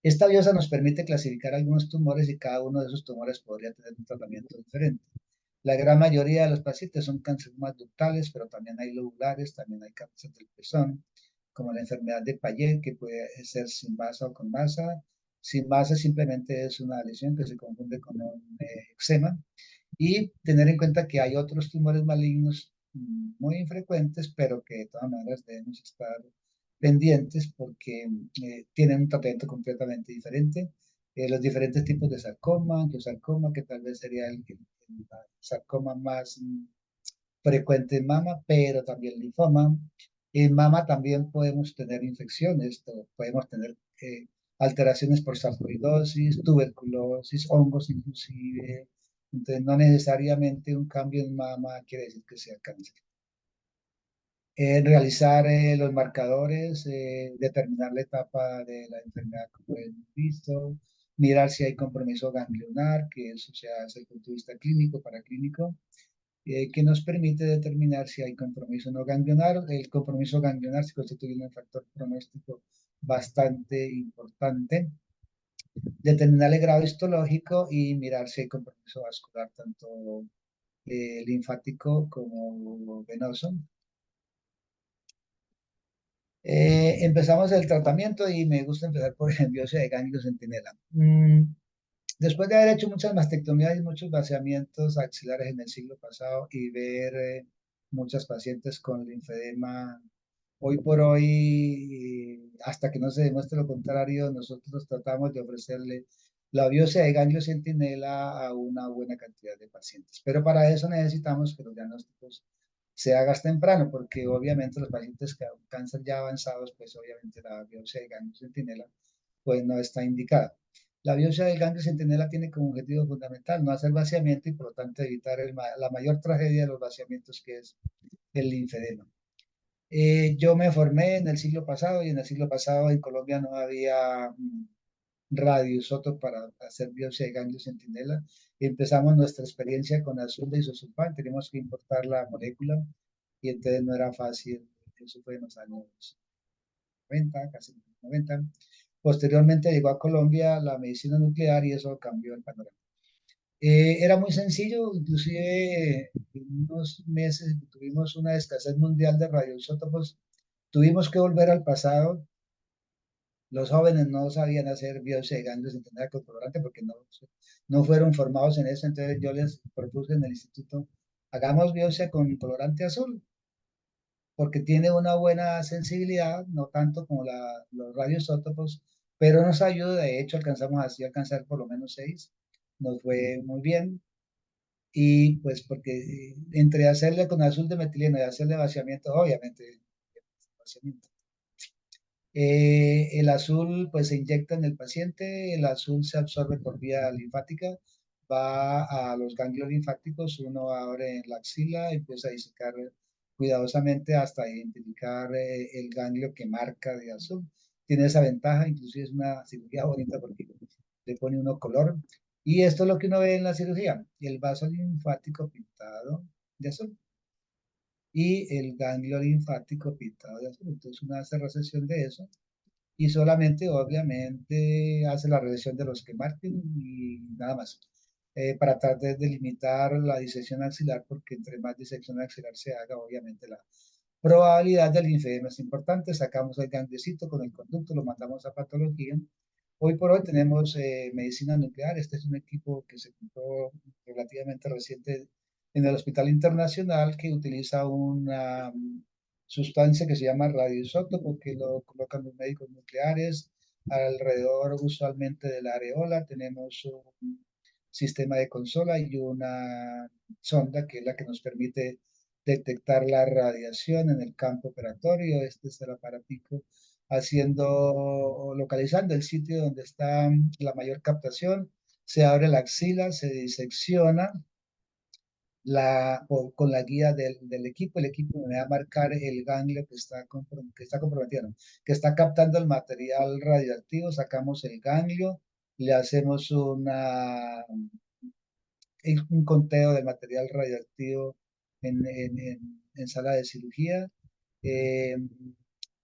Esta biopsia nos permite clasificar algunos tumores y cada uno de esos tumores podría tener un tratamiento diferente. La gran mayoría de los pacientes son carcinomas ductales, pero también hay lobulares, también hay cáncer del pezón, como la enfermedad de Payet, que puede ser sin masa o con masa. Sin masa simplemente es una lesión que se confunde con un eczema. Y tener en cuenta que hay otros tumores malignos muy infrecuentes, pero que de todas maneras debemos estar pendientes porque tienen un tratamiento completamente diferente. Los diferentes tipos de sarcoma, angiosarcoma, que tal vez sería el sarcoma más frecuente en mama, pero también linfoma. En mama también podemos tener infecciones, podemos tener alteraciones por sarcoidosis, tuberculosis, hongos inclusive. Entonces, no necesariamente un cambio en mama quiere decir que sea cáncer. Realizar los marcadores, determinar la etapa de la enfermedad como hemos visto, mirar si hay compromiso ganglionar, que eso se hace desde el punto de vista clínico, paraclínico, que nos permite determinar si hay compromiso no ganglionar. El compromiso ganglionar se constituye un factor pronóstico bastante importante. Determinar el grado histológico y mirar si hay compromiso vascular, tanto linfático como venoso. Empezamos el tratamiento y me gusta empezar por el biopsia de ganglio centinela. Después de haber hecho muchas mastectomías y muchos vaciamientos axilares en el siglo pasado y ver muchas pacientes con linfedema, hoy por hoy, hasta que no se demuestre lo contrario, nosotros tratamos de ofrecerle la biopsia de ganglio centinela a una buena cantidad de pacientes. Pero para eso necesitamos que los diagnósticos se hagas temprano, porque obviamente los pacientes con cáncer ya avanzados, pues obviamente la biopsia de ganglio centinela pues no está indicada. La biopsia del ganglio centinela tiene como objetivo fundamental no hacer vaciamiento y por lo tanto evitar la mayor tragedia de los vaciamientos que es el linfedema. Yo me formé en el siglo pasado y en el siglo pasado en Colombia no había radioisótopo para hacer biopsia de ganglio centinela. Empezamos nuestra experiencia con azul de isosulfán, teníamos que importar la molécula y entonces no era fácil. Eso fue en los años 90, casi 90. Posteriormente llegó a Colombia la medicina nuclear y eso cambió el panorama. Era muy sencillo, inclusive en unos meses tuvimos una escasez mundial de radioisótopos, tuvimos que volver al pasado. Los jóvenes no sabían hacer biopsia de ganglios centinela con colorante porque no fueron formados en eso, entonces yo les propuse en el instituto, hagamos biopsia con colorante azul, porque tiene una buena sensibilidad, no tanto como los radioisótopos, pero nos ayuda, de hecho alcanzamos así a alcanzar por lo menos 6, nos fue muy bien. y pues porque entre hacerle con azul de metileno y hacerle vaciamiento, obviamente, vaciamiento. El azul pues se inyecta en el paciente, el azul se absorbe por vía linfática, va a los ganglios linfáticos, uno abre en la axila, empieza a disecar cuidadosamente hasta identificar el ganglio que marca de azul. Tiene esa ventaja, inclusive es una cirugía bonita porque le pone uno color. Y esto es lo que uno ve en la cirugía, el vaso linfático pintado de azul y el ganglio linfático pintado de azul. Entonces uno hace recesión de eso y solamente, obviamente, hace la revisión de los que marquen y nada más. Para tratar de delimitar la disección axilar, porque entre más disección axilar se haga, obviamente la probabilidad del linfedema es importante. Sacamos el gangliocito con el conducto, lo mandamos a patología. Hoy por hoy tenemos medicina nuclear. Este es un equipo que se compró relativamente reciente en el Hospital Internacional que utiliza una sustancia que se llama radioisótopo, que lo colocan los médicos nucleares alrededor usualmente de la areola. Tenemos un sistema de consola y una sonda que es la que nos permite detectar la radiación en el campo operatorio. Este es el aparatico localizando el sitio donde está la mayor captación. Se abre la axila, se disecciona con la guía del equipo. El equipo me va a marcar el ganglio que está comprometido, ¿no? Que está captando el material radioactivo. Sacamos el ganglio, le hacemos un conteo de material radioactivo en sala de cirugía. Eh,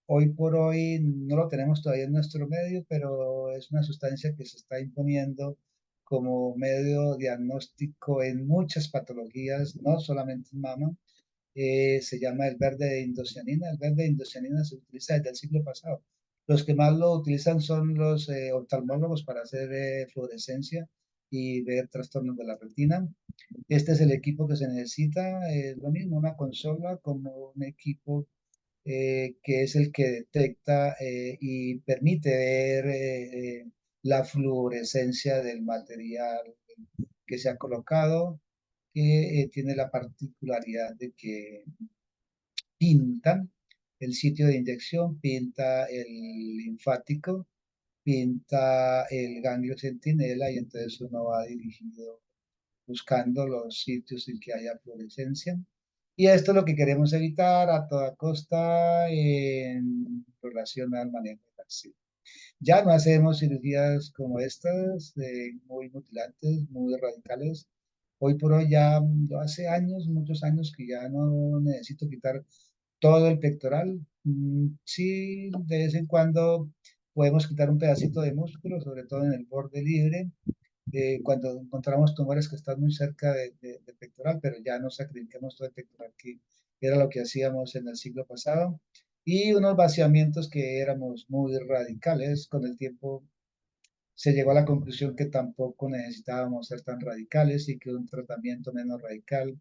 Hoy por hoy no lo tenemos todavía en nuestro medio, pero es una sustancia que se está imponiendo como medio diagnóstico en muchas patologías, no solamente en mama. Se llama el verde de indocianina. El verde de indocianina se utiliza desde el siglo pasado. Los que más lo utilizan son los oftalmólogos para hacer fluorescencia y ver trastornos de la retina. Este es el equipo que se necesita, lo mismo, una consola como un equipo que es el que detecta y permite ver la fluorescencia del material que se ha colocado, que tiene la particularidad de que pintan el sitio de inyección, pinta el linfático, pinta el ganglio centinela y entonces uno va dirigido buscando los sitios en que haya fluorescencia. Y esto es lo que queremos evitar a toda costa en relación al manejo de la. Ya no hacemos cirugías como estas, muy mutilantes, muy radicales. Hoy por hoy ya hace años, muchos años que ya no necesito quitar todo el pectoral. Sí, de vez en cuando podemos quitar un pedacito de músculo, sobre todo en el borde libre, cuando encontramos tumores que están muy cerca del pectoral, pero ya no sacrificamos todo el pectoral, que era lo que hacíamos en el siglo pasado, y unos vaciamientos que éramos muy radicales. Con el tiempo se llegó a la conclusión que tampoco necesitábamos ser tan radicales y que un tratamiento menos radical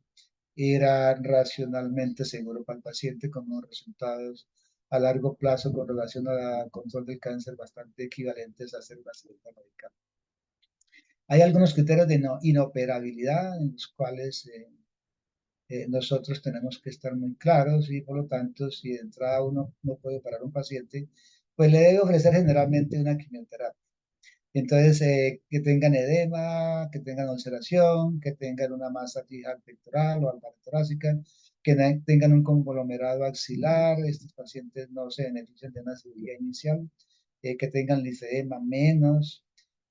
era racionalmente seguro para el paciente con unos resultados a largo plazo con relación al control del cáncer bastante equivalentes a hacer una cirugía radical. Hay algunos criterios de inoperabilidad en los cuales nosotros tenemos que estar muy claros y por lo tanto si de entrada uno no puede operar a un paciente, pues le debe ofrecer generalmente una quimioterapia. Entonces, que tengan edema, que tengan ulceración, que tengan una masa fija pectoral o alta torácica, que tengan un conglomerado axilar. Estos pacientes no se benefician de una cirugía inicial, que tengan linfedema menos,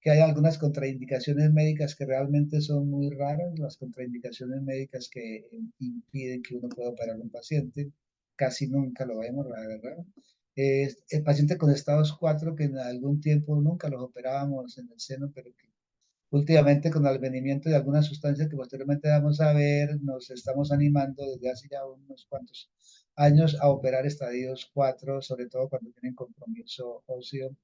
que hay algunas contraindicaciones médicas que realmente son muy raras, las contraindicaciones médicas que impiden que uno pueda operar a un paciente, casi nunca lo vemos, la verdad. El paciente con estados 4 que en algún tiempo nunca los operábamos en el seno, pero que últimamente con el advenimiento de algunas sustancias que posteriormente vamos a ver, nos estamos animando desde hace ya unos cuantos años a operar estadios 4, sobre todo cuando tienen compromiso óseo.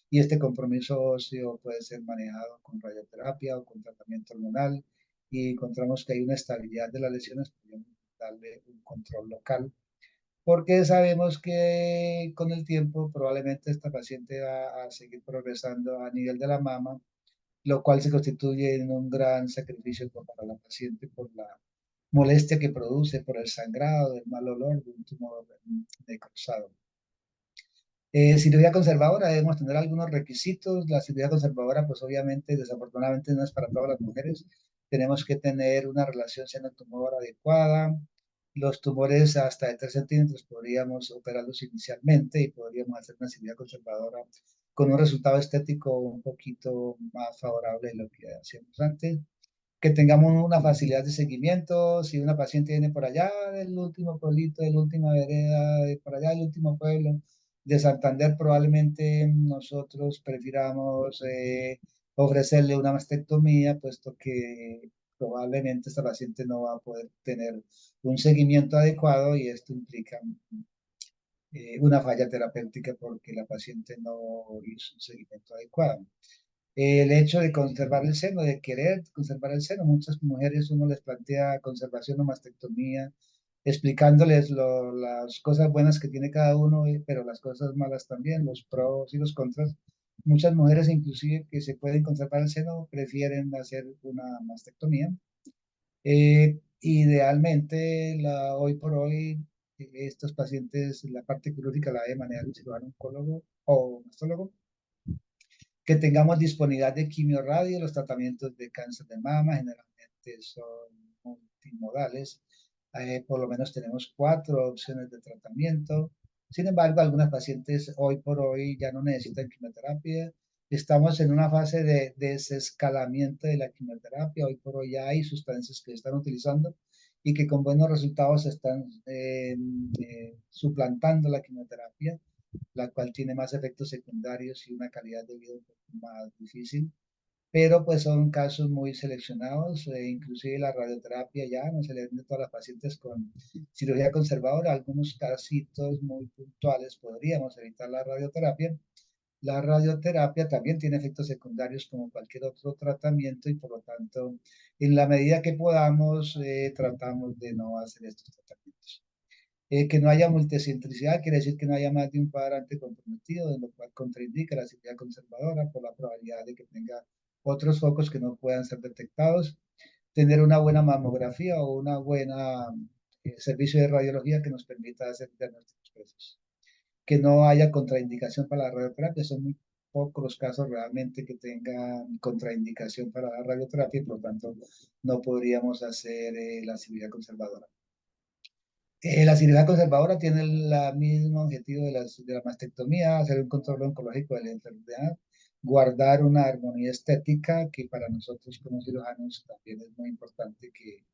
Y este compromiso óseo puede ser manejado con radioterapia o con tratamiento hormonal. Y encontramos que hay una estabilidad de las lesiones, podemos darle un control local porque sabemos que con el tiempo probablemente esta paciente va a seguir progresando a nivel de la mama lo cual se constituye en un gran sacrificio para la paciente por la molestia que produce, por el sangrado, el mal olor de un tumor necrosado. Cirugía conservadora, debemos tener algunos requisitos. La cirugía conservadora, pues obviamente, desafortunadamente no es para todas las mujeres. Tenemos que tener una relación seno-tumor adecuada. Los tumores hasta de 3 centímetros podríamos operarlos inicialmente y podríamos hacer una cirugía conservadora con un resultado estético un poquito más favorable de lo que hacíamos antes. Que tengamos una facilidad de seguimiento. Si una paciente viene por allá del último pueblito, de la última vereda, de por allá del último pueblo de Santander, probablemente nosotros prefiramos ofrecerle una mastectomía, puesto que probablemente esta paciente no va a poder tener un seguimiento adecuado y esto implica una falla terapéutica porque la paciente no hizo un seguimiento adecuado. El hecho de conservar el seno, de querer conservar el seno, muchas mujeres uno les plantea conservación o mastectomía, explicándoles las cosas buenas que tiene cada uno, pero las cosas malas también, los pros y los contras. Muchas mujeres inclusive que se pueden conservar el seno prefieren hacer una mastectomía. Idealmente, hoy por hoy, estos pacientes, la parte quirúrgica la debe manejar un cirujano oncólogo o mastólogo, que tengamos disponibilidad de quimio-radio. Los tratamientos de cáncer de mama generalmente son multimodales. Por lo menos tenemos 4 opciones de tratamiento. Sin embargo, algunas pacientes hoy por hoy ya no necesitan quimioterapia. Estamos en una fase de desescalamiento de la quimioterapia. Hoy por hoy ya hay sustancias que están utilizando y que con buenos resultados están suplantando la quimioterapia, la cual tiene más efectos secundarios y una calidad de vida un poco más difícil, pero pues son casos muy seleccionados. Inclusive la radioterapia ya no se le vende a todas las pacientes con cirugía conservadora. Algunos casitos muy puntuales podríamos evitar la radioterapia. La radioterapia también tiene efectos secundarios como cualquier otro tratamiento y por lo tanto, en la medida que podamos, tratamos de no hacer estos tratamientos. Que no haya multicentricidad quiere decir que no haya más de un cuadrante comprometido, de lo cual contraindica la cirugía conservadora por la probabilidad de que tenga otros focos que no puedan ser detectados. Tener una buena mamografía o una buena servicio de radiología que nos permita hacer diagnósticos precisos. Que no haya contraindicación para la radioterapia, son muy pocos los casos realmente que tengan contraindicación para la radioterapia y por lo tanto no podríamos hacer la cirugía conservadora. La cirugía conservadora tiene el mismo objetivo de la mastectomía, hacer un control oncológico de la enfermedad, guardar una armonía estética, que para nosotros como cirujanos también es muy importante que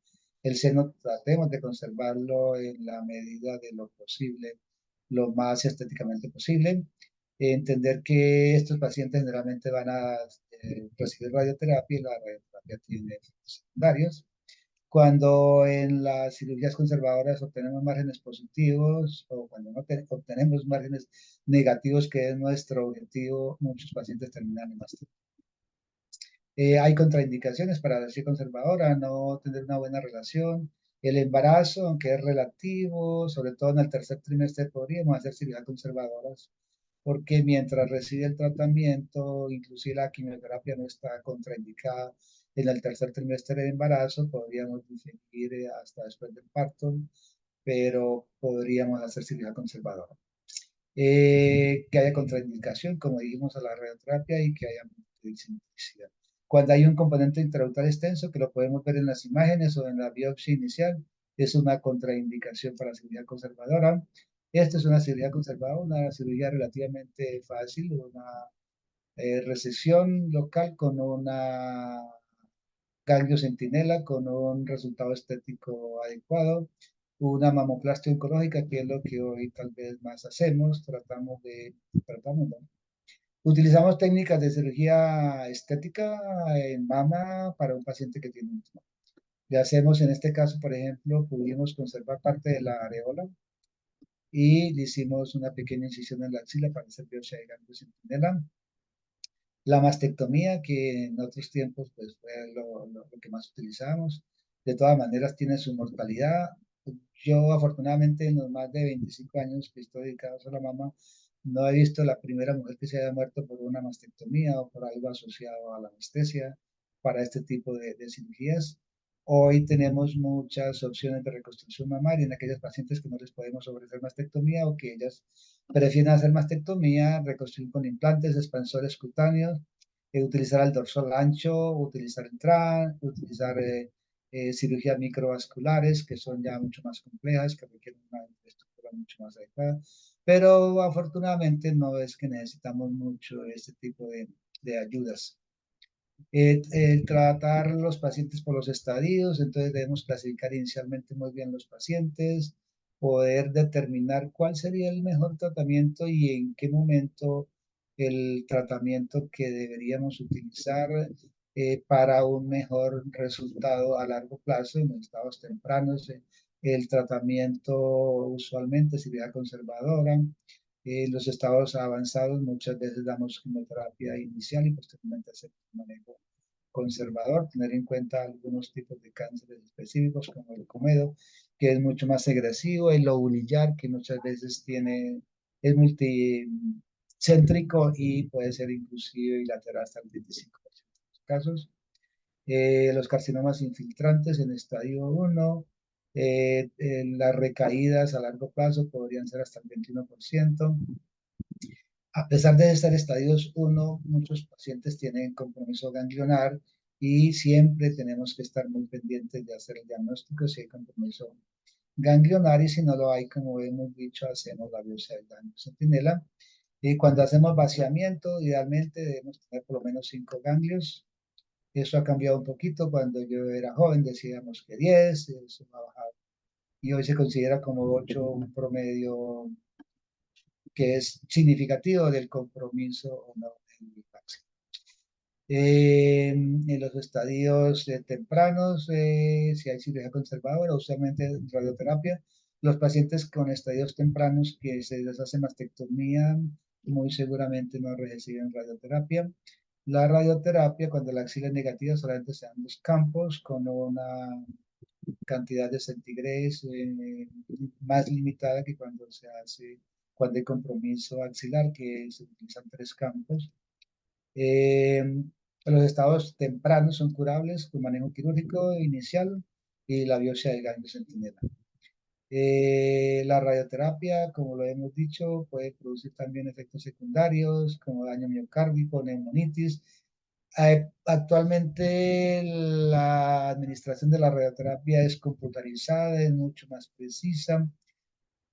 el seno tratemos de conservarlo en la medida de lo posible, lo más estéticamente posible. Entender que estos pacientes generalmente van a recibir radioterapia y la radioterapia tiene efectos secundarios. Cuando en las cirugías conservadoras obtenemos márgenes positivos o cuando no obtenemos márgenes negativos, que es nuestro objetivo, muchos pacientes terminan en mastectomía. Hay contraindicaciones para la cirugía conservadora, no tener una buena relación. El embarazo, aunque es relativo, sobre todo en el tercer trimestre, podríamos hacer cirugías conservadoras, porque mientras recibe el tratamiento, inclusive la quimioterapia no está contraindicada en el tercer trimestre de embarazo, podríamos diferir hasta después del parto, pero podríamos hacer cirugía conservadora. Que haya contraindicación, como dijimos, a la radioterapia y que haya multicentricidad. Cuando hay un componente intrauteral extenso, que lo podemos ver en las imágenes o en la biopsia inicial, es una contraindicación para la cirugía conservadora. Esta es una cirugía conservadora, una cirugía relativamente fácil, una resección local con una ganglio centinela con un resultado estético adecuado, una mamoplastia oncológica, que es lo que hoy tal vez más hacemos, tratamos, ¿no? Utilizamos técnicas de cirugía estética en mama para un paciente que tiene un tumor. Le hacemos, en este caso, por ejemplo, pudimos conservar parte de la areola y le hicimos una pequeña incisión en la axila para hacer biopsia de ganglio centinela. La mastectomía, que en otros tiempos pues, fue lo que más utilizamos, de todas maneras tiene su mortalidad. Yo afortunadamente en los más de 25 años que estoy dedicado a la mama, No he visto la primera mujer que se haya muerto por una mastectomía o por algo asociado a la anestesia para este tipo de cirugías. Hoy tenemos muchas opciones de reconstrucción mamaria en aquellas pacientes que no les podemos ofrecer mastectomía o que ellas prefieren hacer mastectomía, reconstruir con implantes, expansores cutáneos, utilizar el dorsal ancho, utilizar el TRAN, utilizar cirugías microvasculares que son ya mucho más complejas, que requieren una infraestructura mucho más adecuada. Pero afortunadamente no es que necesitamos mucho este tipo de ayudas. Tratar los pacientes por los estadios, entonces debemos clasificar inicialmente muy bien los pacientes, poder determinar cuál sería el mejor tratamiento y en qué momento el tratamiento que deberíamos utilizar para un mejor resultado a largo plazo en estados tempranos. El tratamiento usualmente sería conservadora. En los estados avanzados muchas veces damos quimioterapia inicial y posteriormente hacemos manejo conservador, tener en cuenta algunos tipos de cánceres específicos como el comedo, que es mucho más agresivo, el lobulillar, que muchas veces es multicéntrico y puede ser inclusive bilateral hasta el 25% de los casos. Los carcinomas infiltrantes en estadio 1, las recaídas a largo plazo podrían ser hasta el 21%. A pesar de estar estadios 1, muchos pacientes tienen compromiso ganglionar y siempre tenemos que estar muy pendientes de hacer el diagnóstico si hay compromiso ganglionar y si no lo hay, como hemos dicho, hacemos la biopsia del ganglio centinela. Y cuando hacemos vaciamiento, idealmente debemos tener por lo menos 5 ganglios. Eso ha cambiado un poquito. Cuando yo era joven decíamos que 10, eso ha bajado. Y hoy se considera como 8 un promedio que es significativo del compromiso o no del vaccine. En los estadios tempranos, si hay cirugía conservadora, usualmente radioterapia. Los pacientes con estadios tempranos que se les hace mastectomía, muy seguramente no reciben radioterapia. La radioterapia, cuando la axila es negativa, solamente se dan los campos con una cantidad de centigrés más limitada que cuando se hace, cuando hay compromiso axilar, que se utilizan 3 campos. Eh, los estados tempranos son curables con manejo quirúrgico inicial y la biopsia del ganglio centinela. La radioterapia, como lo hemos dicho, puede producir también efectos secundarios como daño miocárdico, neumonitis. Actualmente la administración de la radioterapia es computarizada, es mucho más precisa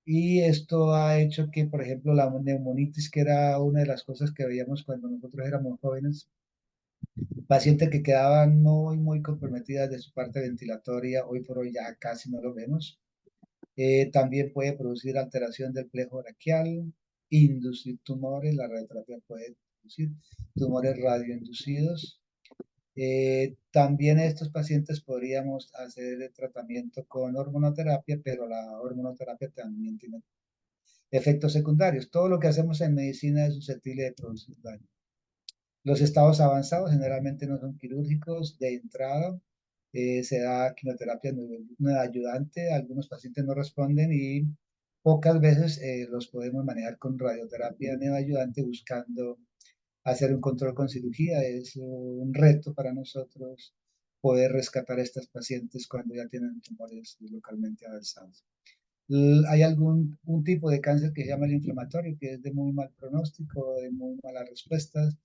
y esto ha hecho que, por ejemplo, la neumonitis, que era una de las cosas que veíamos cuando nosotros éramos jóvenes, pacientes que quedaban muy comprometidas de su parte ventilatoria, hoy por hoy ya casi no lo vemos. También puede producir alteración del plejo braquial, inducir tumores, la radioterapia puede producir tumores radioinducidos. También estos pacientes podríamos hacer el tratamiento con hormonoterapia, pero la hormonoterapia también tiene efectos secundarios. Todo lo que hacemos en medicina es susceptible de producir daño. Los estados avanzados generalmente no son quirúrgicos de entrada, se da quimioterapia ayudante, algunos pacientes no responden y pocas veces los podemos manejar con radioterapia neoayudante buscando hacer un control con cirugía. Es un reto para nosotros poder rescatar a estas pacientes cuando ya tienen tumores localmente avanzados. Hay un tipo de cáncer que se llama el inflamatorio, que es de muy mal pronóstico, de muy malas respuestas,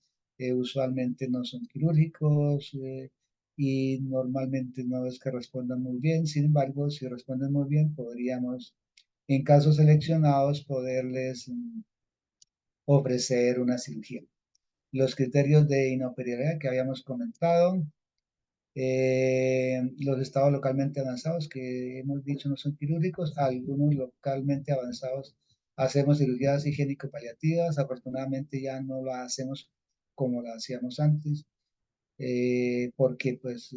usualmente no son quirúrgicos y normalmente no es que respondan muy bien. Sin embargo, si responden muy bien, podríamos, en casos seleccionados, poderles ofrecer una cirugía. Los criterios de inoperabilidad que habíamos comentado, los estados localmente avanzados que hemos dicho no son quirúrgicos, algunos localmente avanzados hacemos cirugías higiénico-paliativas, afortunadamente ya no la hacemos como la hacíamos antes, porque pues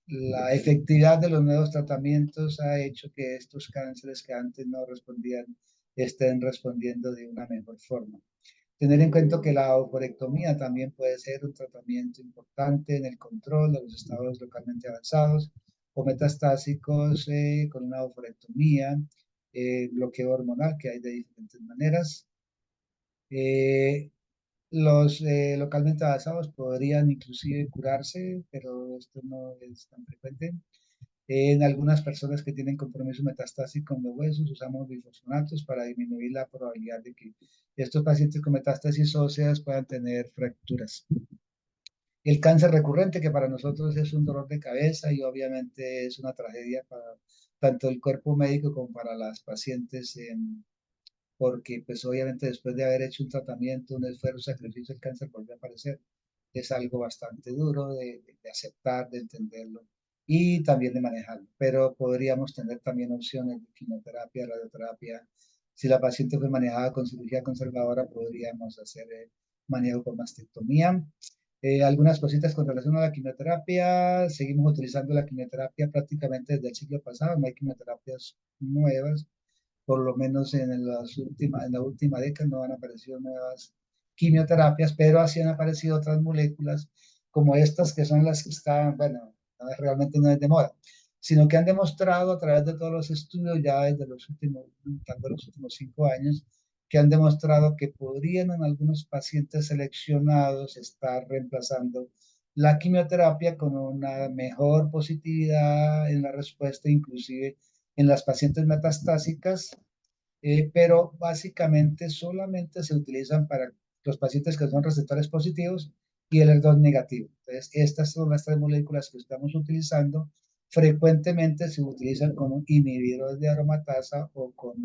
la efectividad de los nuevos tratamientos ha hecho que estos cánceres que antes no respondían estén respondiendo de una mejor forma. Tener en cuenta que la oophorectomía también puede ser un tratamiento importante en el control de los estados localmente avanzados o metastásicos con una oophorectomía. bloqueo hormonal que hay de diferentes maneras. Eh, los localmente basados podrían inclusive curarse, pero esto no es tan frecuente. En algunas personas que tienen compromiso metastásico en los huesos, usamos bifosfonatos para disminuir la probabilidad de que estos pacientes con metástasis óseas puedan tener fracturas. El cáncer recurrente, que para nosotros es un dolor de cabeza y obviamente es una tragedia para tanto el cuerpo médico como para las pacientes, porque pues obviamente después de haber hecho un tratamiento, un esfuerzo, un sacrificio, el cáncer vuelve a aparecer. Es algo bastante duro de aceptar, de entenderlo y también de manejarlo. Pero podríamos tener también opciones de quimioterapia, radioterapia. Si la paciente fue manejada con cirugía conservadora, podríamos hacer manejo con mastectomía. Algunas cositas con relación a la quimioterapia. Seguimos utilizando la quimioterapia prácticamente desde el siglo pasado. No hay quimioterapias nuevas, por lo menos en la última década no han aparecido nuevas quimioterapias, pero así han aparecido otras moléculas como estas que son las que están, bueno, realmente no es de moda, sino que han demostrado a través de todos los estudios ya desde los últimos, tal vez los últimos 5 años, que han demostrado que podrían en algunos pacientes seleccionados estar reemplazando la quimioterapia con una mejor positividad en la respuesta, inclusive en las pacientes metastásicas, pero básicamente solamente se utilizan para los pacientes que son receptores positivos y el ER2 negativo. Entonces, estas son las tres moléculas que estamos utilizando. Frecuentemente se utilizan con un inhibidor de aromatasa o con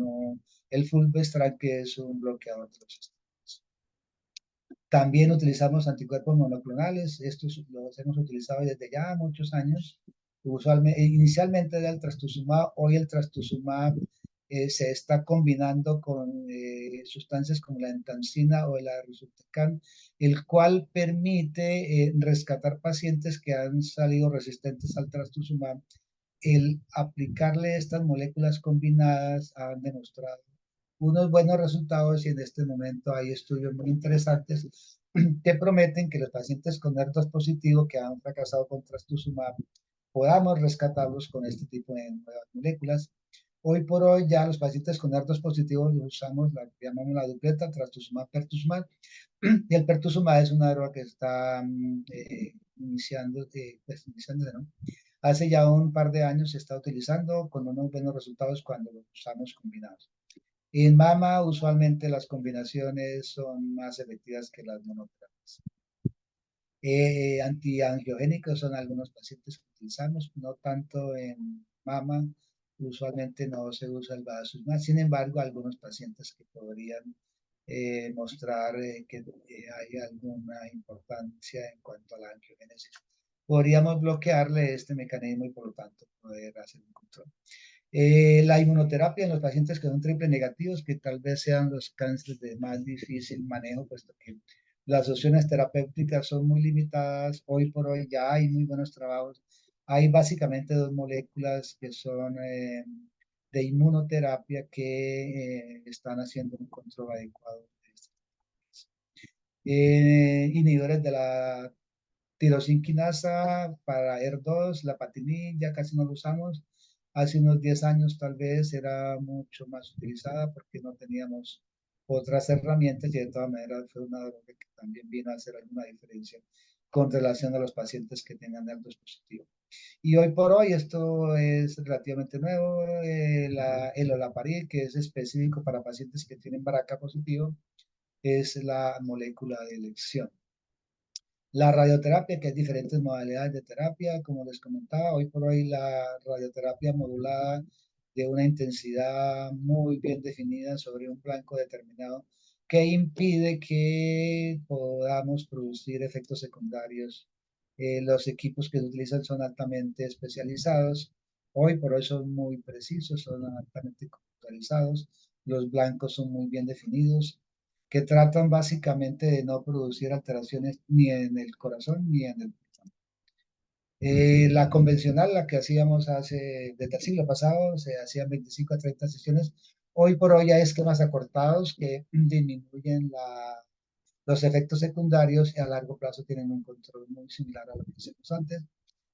el fulvestrant, que es un bloqueador de los esteroides. También utilizamos anticuerpos monoclonales. Estos los hemos utilizado desde ya muchos años. Inicialmente era el trastuzumab. Hoy el trastuzumab se está combinando con sustancias como la entancina o el arisutecan, el cual permite rescatar pacientes que han salido resistentes al trastuzumab. El aplicarle estas moléculas combinadas han demostrado unos buenos resultados y en este momento hay estudios muy interesantes que prometen que los pacientes con ER2 positivo que han fracasado con trastuzumab podamos rescatarlos con este tipo de nuevas moléculas. Hoy por hoy ya los pacientes con ER2 positivos los usamos, llamamos la dupleta, trastuzumab, pertuzumab, y el pertuzumab es una droga que está iniciándose, ¿no? Hace ya un par de años se está utilizando con unos buenos resultados cuando los usamos combinados. En mama, usualmente las combinaciones son más efectivas que las monoterapias. Antiangiogénicos son algunos pacientes que utilizamos, no tanto en mama, usualmente no se usa el bevacizumab. Sin embargo, algunos pacientes que podrían mostrar que hay alguna importancia en cuanto a la angiogénesis, podríamos bloquearle este mecanismo y por lo tanto poder hacer un control. La inmunoterapia en los pacientes que son triple negativos, que tal vez sean los cánceres de más difícil manejo, puesto que las opciones terapéuticas son muy limitadas. Hoy por hoy ya hay muy buenos trabajos. Hay básicamente dos moléculas que son de inmunoterapia que están haciendo un control adecuado de estas. Inhibidores de la tirosinquinasa para ER2, la patinil, ya casi no lo usamos. Hace unos 10 años tal vez era mucho más utilizada porque no teníamos otras herramientas y de todas maneras fue una droga que también vino a hacer alguna diferencia con relación a los pacientes que tenían ER2 positivo. Y hoy por hoy esto es relativamente nuevo, el olaparib, que es específico para pacientes que tienen BRCA positivo, es la molécula de elección. La radioterapia, que hay diferentes modalidades de terapia, como les comentaba, hoy por hoy la radioterapia modulada de una intensidad muy bien definida sobre un blanco determinado que impide que podamos producir efectos secundarios. Los equipos que se utilizan son altamente especializados. Hoy por hoy son muy precisos, son altamente computarizados. Los blancos son muy bien definidos, que tratan básicamente de no producir alteraciones ni en el corazón ni en el pulmón. La convencional, la que hacíamos desde el siglo pasado, se hacían 25 a 30 sesiones. Hoy por hoy hay esquemas acortados que disminuyen los efectos secundarios y a largo plazo tienen un control muy similar a lo que hicimos antes.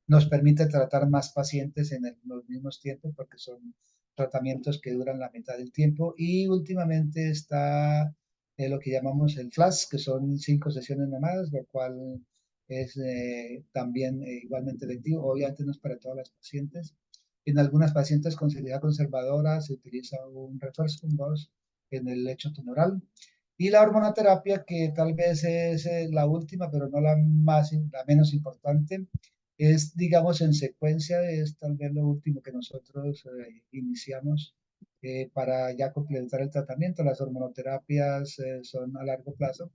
Nos permite tratar más pacientes en los mismos tiempos porque son tratamientos que duran la mitad del tiempo. Y últimamente está lo que llamamos el FLAS, que son 5 sesiones nomás, lo cual es también igualmente efectivo. Obviamente no es para todas las pacientes. En algunas pacientes con seriedad conservadora se utiliza un refuerzo, un BOS, en el lecho tumoral. Y la hormonoterapia, que tal vez es la última, pero no la menos importante, es, digamos, en secuencia, es tal vez lo último que nosotros iniciamos para ya complementar el tratamiento. Las hormonoterapias son a largo plazo.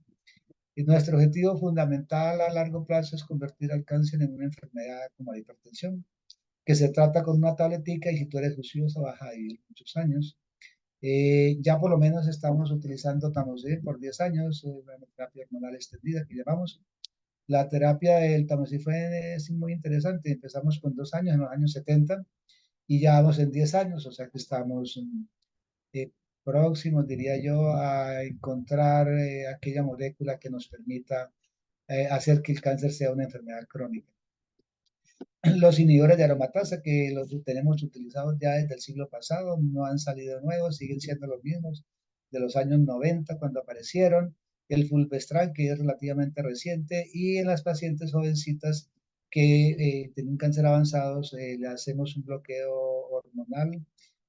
Y nuestro objetivo fundamental a largo plazo es convertir al cáncer en una enfermedad como la hipertensión, que se trata con una tabletica y si tú eres juicioso vas a vivir muchos años. Ya por lo menos estamos utilizando tamoxifeno por 10 años, la terapia hormonal extendida que llamamos. La terapia del tamoxifeno es muy interesante. Empezamos con 2 años en los años 70 y ya vamos en 10 años, o sea que estamos eh, próximos, diría yo, a encontrar aquella molécula que nos permita hacer que el cáncer sea una enfermedad crónica. Los inhibidores de aromatasa que los tenemos utilizados ya desde el siglo pasado, no han salido nuevos, siguen siendo los mismos de los años 90 cuando aparecieron. El fulvestrant, que es relativamente reciente, y en las pacientes jovencitas que tienen cáncer avanzados, le hacemos un bloqueo hormonal,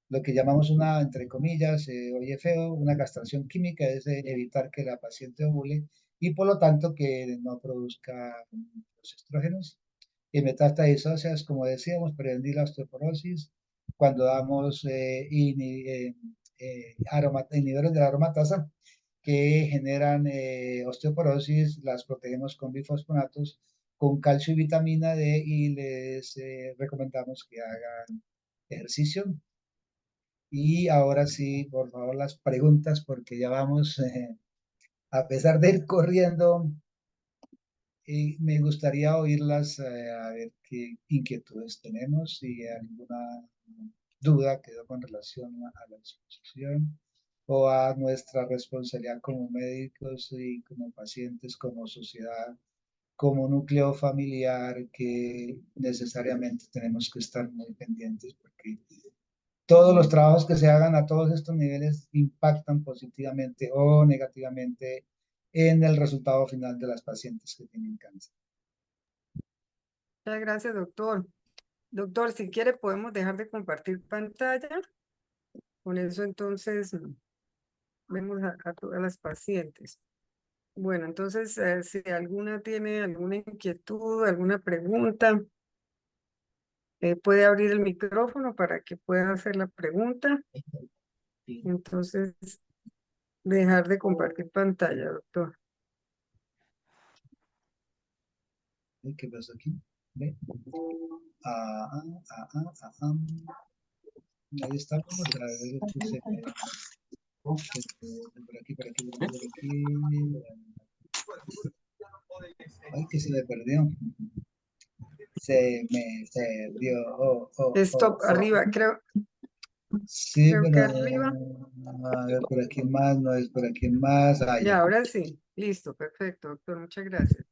lo que llamamos una, entre comillas, oye feo, una castración química, es evitar que la paciente ovule y por lo tanto que no produzca los estrógenos. Y metástasis óseas, como decíamos, prevenir la osteoporosis cuando damos inhibidores de la aromatasa que generan osteoporosis, las protegemos con bifosfonatos, con calcio y vitamina D y les recomendamos que hagan ejercicio. Y ahora sí, por favor, las preguntas, porque ya vamos, a pesar de ir corriendo, me gustaría oírlas, a ver qué inquietudes tenemos, si alguna duda quedó con relación a la exposición o a nuestra responsabilidad como médicos y como pacientes, como sociedad, como núcleo familiar, que necesariamente tenemos que estar muy pendientes porque todos los trabajos que se hagan a todos estos niveles impactan positivamente o negativamente en el resultado final de las pacientes que tienen cáncer. Muchas gracias, doctor. Doctor, si quiere podemos dejar de compartir pantalla. Con eso entonces vemos a todas las pacientes. Bueno, entonces si alguna tiene alguna inquietud, alguna pregunta, puede abrir el micrófono para que pueda hacer la pregunta. Entonces, dejar de compartir pantalla, doctor. ¿Qué pasó aquí? ¿Ve? Ahí está, vamos a ver que se por aquí, por aquí, por aquí, por aquí. Ay, que se me perdió. Se me perdió. Stop, arriba, Sí, creo que pero arriba. a ver, por aquí más, no es por aquí más. Ah, Ya, ya. ahora sí. Listo, perfecto, doctor. Muchas gracias.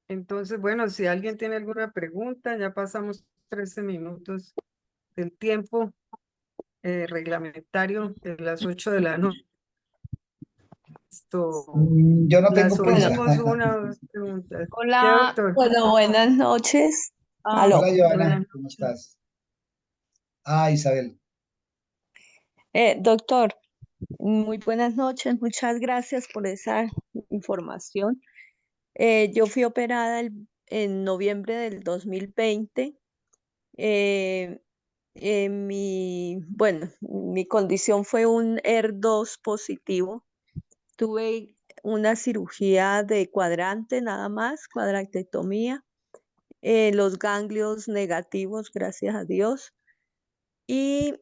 Entonces, bueno, si alguien tiene alguna pregunta, ya pasamos 13 minutos del tiempo reglamentario de las 8 de la noche. Esto, Yo no tengo las prisa. oímos una o dos preguntas. ¿Qué, Hola, doctor? bueno, buenas noches. Hola, Aló. Joana, Buenas ¿cómo noches. estás? Ah, Isabel. Doctor, muy buenas noches. Muchas gracias por esa información. Yo fui operada en noviembre del 2020. Eh, mi condición fue un ER2 positivo. Tuve una cirugía de cuadrante nada más, cuadrantectomía. Los ganglios negativos, gracias a Dios. Y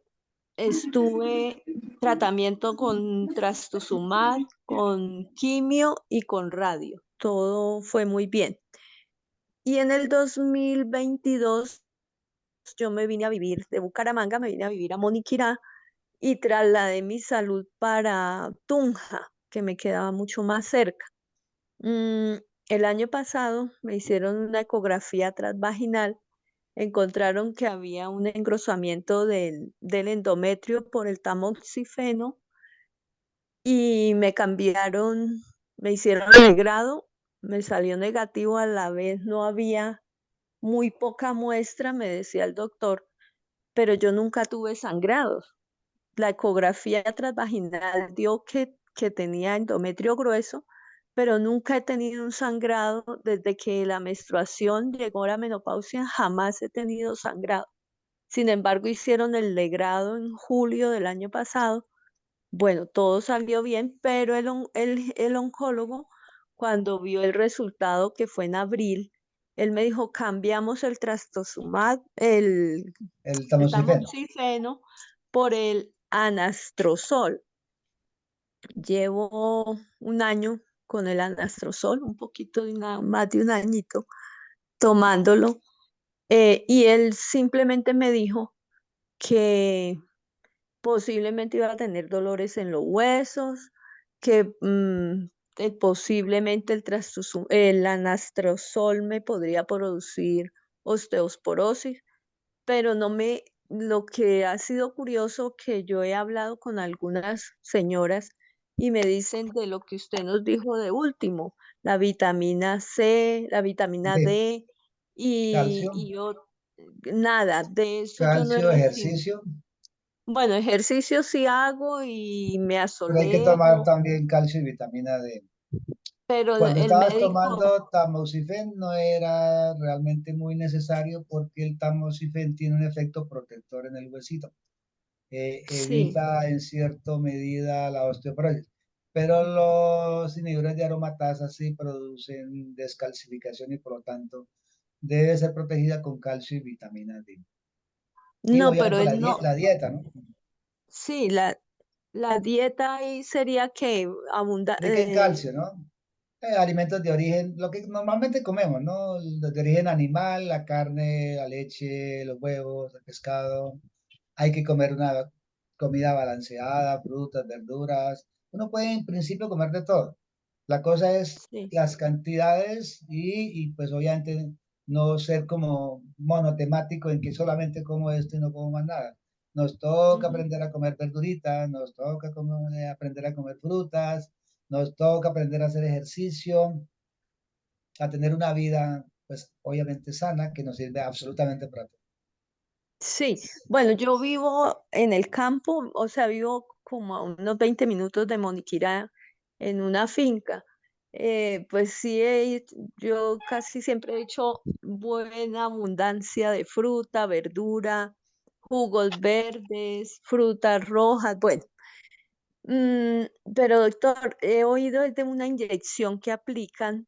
estuve tratamiento con trastuzumab, con quimio y con radio. Todo fue muy bien. Y en el 2022 yo me vine a vivir de Bucaramanga, me vine a vivir a Moniquirá y trasladé mi salud para Tunja, que me quedaba mucho más cerca. Mm, el año pasado me hicieron una ecografía transvaginal encontraron que había un engrosamiento del endometrio por el tamoxifeno y me hicieron el grado, me salió negativo a la vez, no había muy poca muestra, me decía el doctor, pero yo nunca tuve sangrados. La ecografía transvaginal dio que tenía endometrio grueso, pero nunca he tenido un sangrado desde que la menstruación llegó a la menopausia, jamás he tenido sangrado. Sin embargo, hicieron el legrado en julio del año pasado. Bueno, todo salió bien, pero el oncólogo, cuando vio el resultado que fue en abril, él me dijo, cambiamos el trastuzumab, El el tamoxifeno. tamoxifeno por el anastrozol. Llevo un año con el anastrozol, un poquito más de un añito tomándolo, y él simplemente me dijo que posiblemente iba a tener dolores en los huesos, que posiblemente el anastrozol me podría producir osteosporosis, pero lo que ha sido curioso que yo he hablado con algunas señoras y me dicen de lo que usted nos dijo de último, la vitamina C, la vitamina De D y, calcio, y yo, nada, de eso yo no he calcio, recibido. ejercicio. Bueno, ejercicio sí hago y me Pero hay que tomar asoleo, también calcio y vitamina D. pero Cuando el estabas médico, tomando tamoxifen no era realmente muy necesario porque el tamoxifen tiene un efecto protector en el huesito. sí. Evita en cierta medida la osteoporosis. Pero los inhibidores de aromatasa sí producen descalcificación y por lo tanto debe ser protegida con calcio y vitamina D. Y No, pero obviamente él no, la dieta, ¿no? sí, la dieta ahí sería que abunda, Rica en calcio, ¿no? Alimentos de origen, lo que normalmente comemos, ¿no? Los de origen animal, la carne, la leche, los huevos, el pescado. Hay que comer una comida balanceada, frutas, verduras. Uno puede en principio comer de todo. La cosa es sí. las cantidades y pues obviamente no ser como monotemático en que solamente como esto y no como más nada. Nos toca Ujú. aprender a comer verduritas, nos toca aprender a comer frutas, nos toca aprender a hacer ejercicio, a tener una vida pues obviamente sana que nos sirve absolutamente para todo. Sí, bueno, yo vivo en el campo, o sea, vivo como a unos 20 minutos de Moniquirá en una finca. Pues sí, yo casi siempre he hecho buena abundancia de fruta, verdura, jugos verdes, frutas rojas, bueno. Mm, pero doctor, he oído de una inyección que aplican,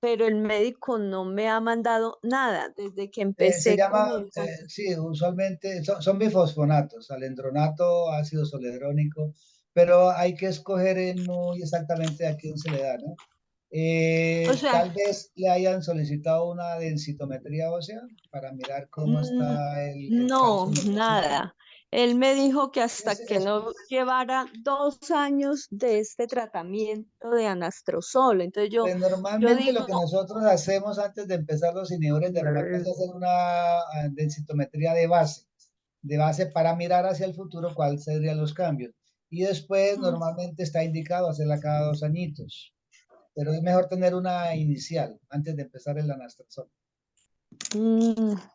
pero el médico no me ha mandado nada desde que Se empecé con llama, el... sí, usualmente son bifosfonatos, alendronato, ácido soledrónico, pero hay que escoger muy exactamente a quién se le da, ¿no? O sea, Tal vez le hayan solicitado una densitometría ósea para mirar cómo mm, está el no, calcio en el huesito. nada. Él me dijo que hasta Es, que es, no llevara 2 años de este tratamiento de anastrozol. Entonces pues yo normalmente lo digo, que nosotros hacemos antes de empezar los inhibidores de aromatasa es hacer una densitometría de base para mirar hacia el futuro cuáles serían los cambios. Y después "Mm, normalmente está indicado hacerla cada 2 añitos, pero es mejor tener una inicial antes de empezar el anastrozol.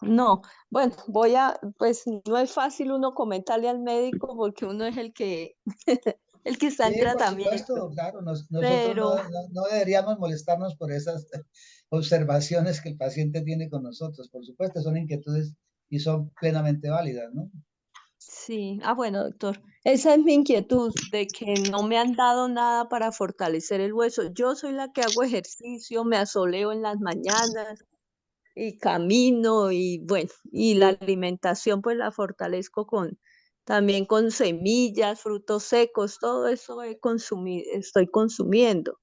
no, bueno, pues no es fácil uno comentarle al médico porque uno es el que, el que está en Sí, por tratamiento, supuesto, claro, nosotros pero no deberíamos molestarnos por esas observaciones que el paciente tiene con nosotros. Por supuesto, son inquietudes y son plenamente válidas, ¿no? sí, bueno, doctor, esa es mi inquietud de que no me han dado nada para fortalecer el hueso. Yo soy la que hago ejercicio, me asoleo en las mañanas y camino y bueno, y la alimentación pues la fortalezco también con semillas, frutos secos, todo eso estoy consumiendo,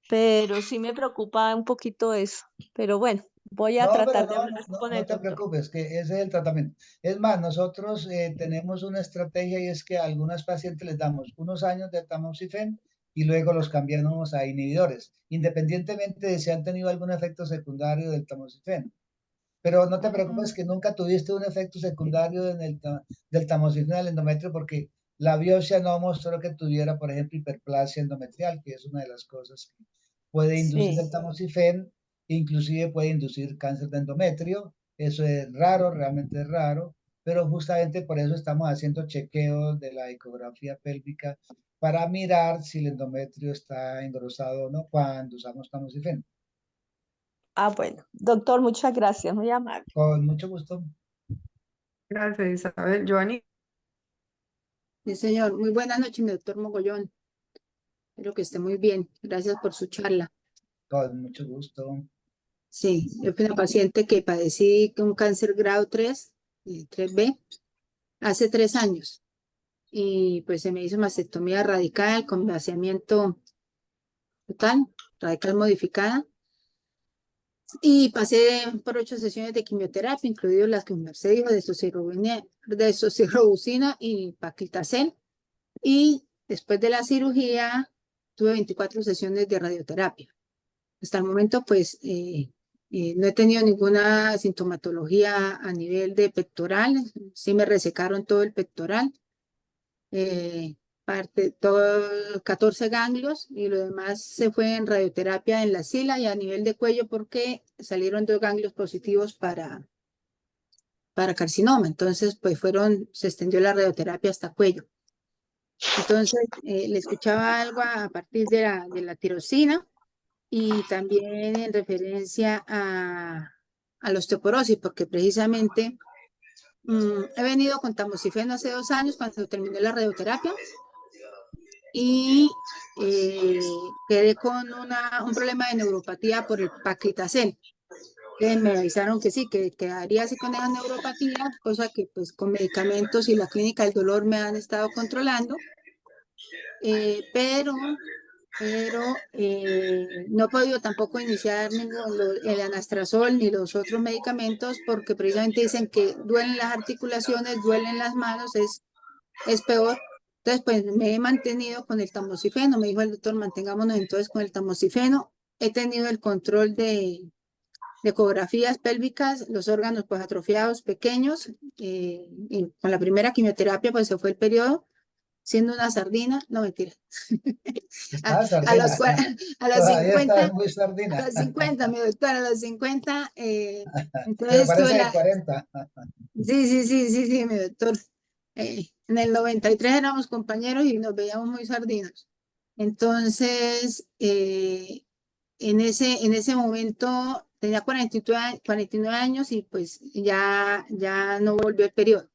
pero sí me preocupa un poquito eso, pero bueno, voy a No, pero tratar de hablar con no el te doctor. preocupes, que ese es el tratamiento. Es más, nosotros tenemos una estrategia y es que a algunos pacientes les damos unos años de tamoxifen y luego los cambiamos a inhibidores, independientemente de si han tenido algún efecto secundario del tamoxifen. Pero no te preocupes Mm, que nunca tuviste un efecto secundario del tamoxifeno al endometrio porque la biopsia no mostró que tuviera, por ejemplo, hiperplasia endometrial, que es una de las cosas que puede inducir sí. el tamoxifeno, inclusive puede inducir cáncer de endometrio. Eso es raro, realmente es raro, pero justamente por eso estamos haciendo chequeos de la ecografía pélvica para mirar si el endometrio está engrosado o no cuando usamos tamoxifeno. Ah, bueno. Doctor, muchas gracias, muy amable. Con mucho gusto. Gracias, Isabel. Giovanni. Sí, señor. Muy buenas noches, mi doctor Mogollón. Espero que esté muy bien. Gracias por su charla. Con mucho gusto. Sí, yo fui una paciente que padecí un cáncer grado 3, 3B, hace 3 años. Y pues se me hizo mastectomía radical con vaciamiento total, radical modificada. Y pasé por 8 sesiones de quimioterapia, incluidas las que Merced dijo de socirobusina y paclitaxel. Y después de la cirugía tuve 24 sesiones de radioterapia. Hasta el momento, pues, no he tenido ninguna sintomatología a nivel de pectoral. Sí me resecaron todo el pectoral, todo 14 ganglios y lo demás se fue en radioterapia en la axila y a nivel de cuello porque salieron 2 ganglios positivos para carcinoma. Entonces, pues se extendió la radioterapia hasta cuello. Entonces, le escuchaba algo a partir de la tirosina y también en referencia a la osteoporosis, porque precisamente he venido con tamoxifeno hace 2 años cuando terminé la radioterapia y quedé con un problema de neuropatía por el paclitaxel. Me avisaron que sí, que quedaría así con esa neuropatía, cosa que pues con medicamentos y la clínica del dolor me han estado controlando, pero no he podido tampoco iniciar el anastrozol ni los otros medicamentos porque precisamente dicen que duelen las articulaciones, duelen las manos, es peor. Entonces, pues me he mantenido con el tamoxifeno, me dijo el doctor, mantengámonos entonces con el tamoxifeno. He tenido el control de ecografías pélvicas, los órganos pues atrofiados pequeños, y con la primera quimioterapia pues se fue el periodo siendo una sardina, no mentira. A, Está a los, sardina. a los Todavía está 50, muy sardina. mi doctora, a los 50, Pero entonces tuve parece de 40. sí, sí, sí, sí, sí, mi doctor. En el 93 éramos compañeros y nos veíamos muy sardinos. Entonces, en ese momento tenía 49 años y pues ya no volvió el periodo.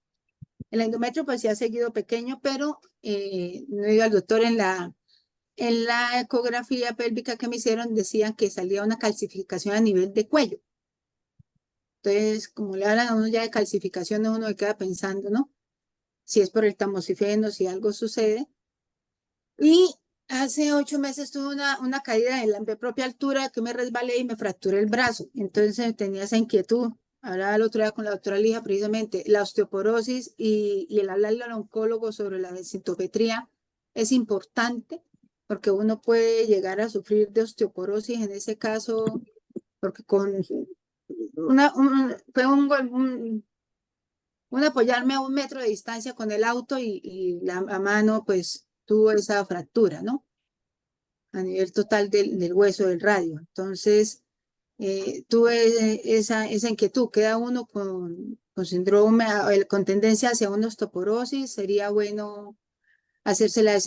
El endometrio pues sí ha seguido pequeño, pero no he ido al doctor en la ecografía pélvica que me hicieron, decían que salía una calcificación a nivel de cuello. Entonces, como le hablan a uno ya de calcificaciones, uno se queda pensando, ¿no? Si es por el tamoxifeno, si algo sucede. Y hace 8 meses tuve una caída en la propia altura que me resbalé y me fracturé el brazo. Entonces tenía esa inquietud. Hablaba el otro día con la doctora Lija, precisamente la osteoporosis y el hablarle al oncólogo sobre la densitometría es importante porque uno puede llegar a sufrir de osteoporosis en ese caso, porque fue un apoyarme a 1 metro de distancia con el auto y la mano pues tuvo esa fractura, ¿no? A nivel total del hueso del radio. Entonces, tuve esa inquietud. Queda uno con síndrome, con tendencia hacia una osteoporosis. Sería bueno hacerse la No,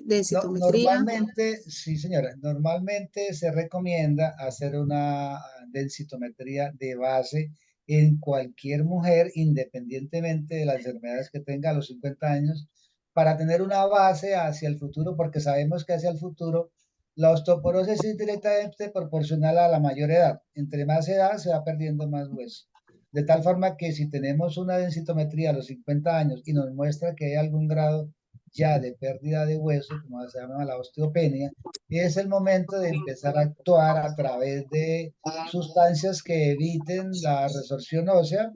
densitometría. normalmente, sí, señora, normalmente se recomienda hacer una densitometría de base en cualquier mujer, independientemente de las enfermedades que tenga a los 50 años, para tener una base hacia el futuro, porque sabemos que hacia el futuro la osteoporosis es directamente proporcional a la mayor edad. Entre más edad se va perdiendo más hueso. De tal forma que si tenemos una densitometría a los 50 años y nos muestra que hay algún grado ya de pérdida de hueso, como se llama la osteopenia, y es el momento de empezar a actuar a través de sustancias que eviten la resorción ósea,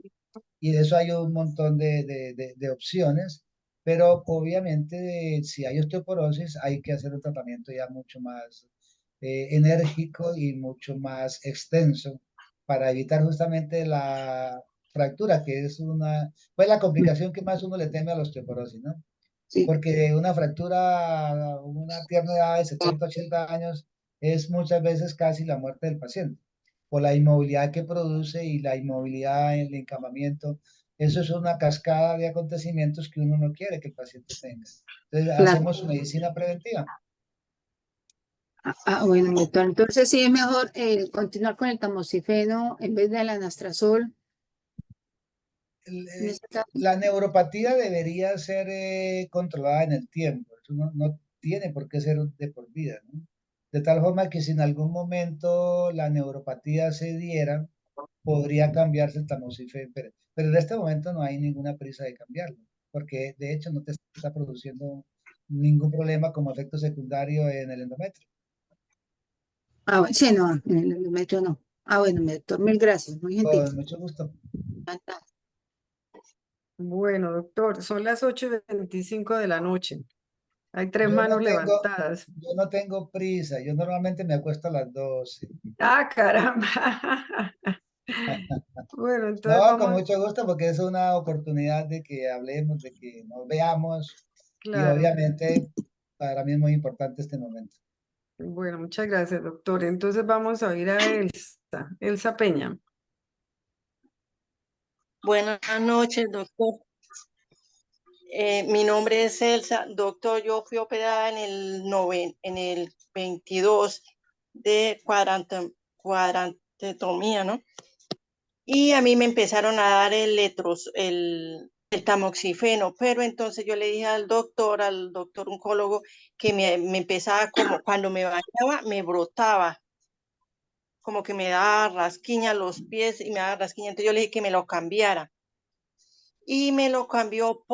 y de eso hay un montón de opciones, pero obviamente si hay osteoporosis hay que hacer un tratamiento ya mucho más enérgico y mucho más extenso para evitar justamente la fractura, que es pues la complicación que más uno le teme a la osteoporosis, ¿no? Sí, Porque una fractura a una tierna edad de 70, 80 años es muchas veces casi la muerte del paciente, por la inmovilidad que produce y la inmovilidad en el encamamiento. Eso es una cascada de acontecimientos que uno no quiere que el paciente tenga. Entonces, claro. hacemos medicina preventiva. Bueno, doctor, entonces sí es mejor continuar con el tamoxifeno en vez del anastrozol. El, En ese caso. la neuropatía debería ser controlada en el tiempo. Eso no tiene por qué ser de por vida, ¿no? De tal forma que si en algún momento la neuropatía se diera, podría cambiarse el tamoxifeno, pero en este momento no hay ninguna prisa de cambiarlo, porque de hecho no te está produciendo ningún problema como efecto secundario en el endometrio. Bueno, sí, no, en el endometrio no. Bueno, mi doctor, mil gracias, muy gentil. Con mucho gusto. Bueno, doctor, son las 8:25 de la noche. Hay tres Yo no manos tengo, levantadas. yo no tengo prisa, yo normalmente me acuesto a las 12. Ah, caramba. Bueno, entonces No, con vamos, mucho gusto, porque es una oportunidad de que hablemos, de que nos veamos, y claro. obviamente para mí es muy importante este momento. Bueno, muchas gracias, doctor. Entonces vamos a ir a Elsa Peña. Buenas noches, doctor. Mi nombre es Elsa. Doctor, yo fui operada en el 22 de cuadrantetomía, ¿no? Y a mí me empezaron a dar el tamoxifeno, pero entonces yo le dije al doctor oncólogo, que me empezaba como cuando me bañaba, me brotaba, como que me daba rasquiña los pies y me daba rasquiña. Entonces yo le dije que me lo cambiara. Y me lo cambió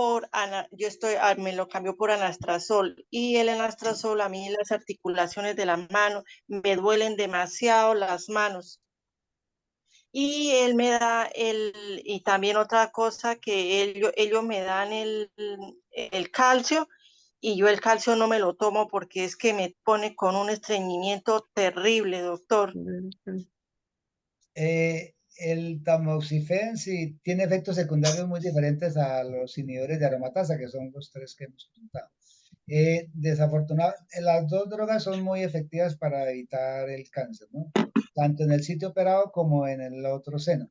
me lo cambió por anastrozol, y el anastrozol, a mí las articulaciones de la mano me duelen demasiado las manos, y él me da y también otra cosa, que ellos me dan el calcio, y yo el calcio no me lo tomo porque es que me pone con un estreñimiento terrible, doctor. El tamoxifeno sí tiene efectos secundarios muy diferentes a los inhibidores de aromatasa, que son los tres que hemos presentado. Desafortunadamente, las dos drogas son muy efectivas para evitar el cáncer, ¿no? Tanto en el sitio operado como en el otro seno.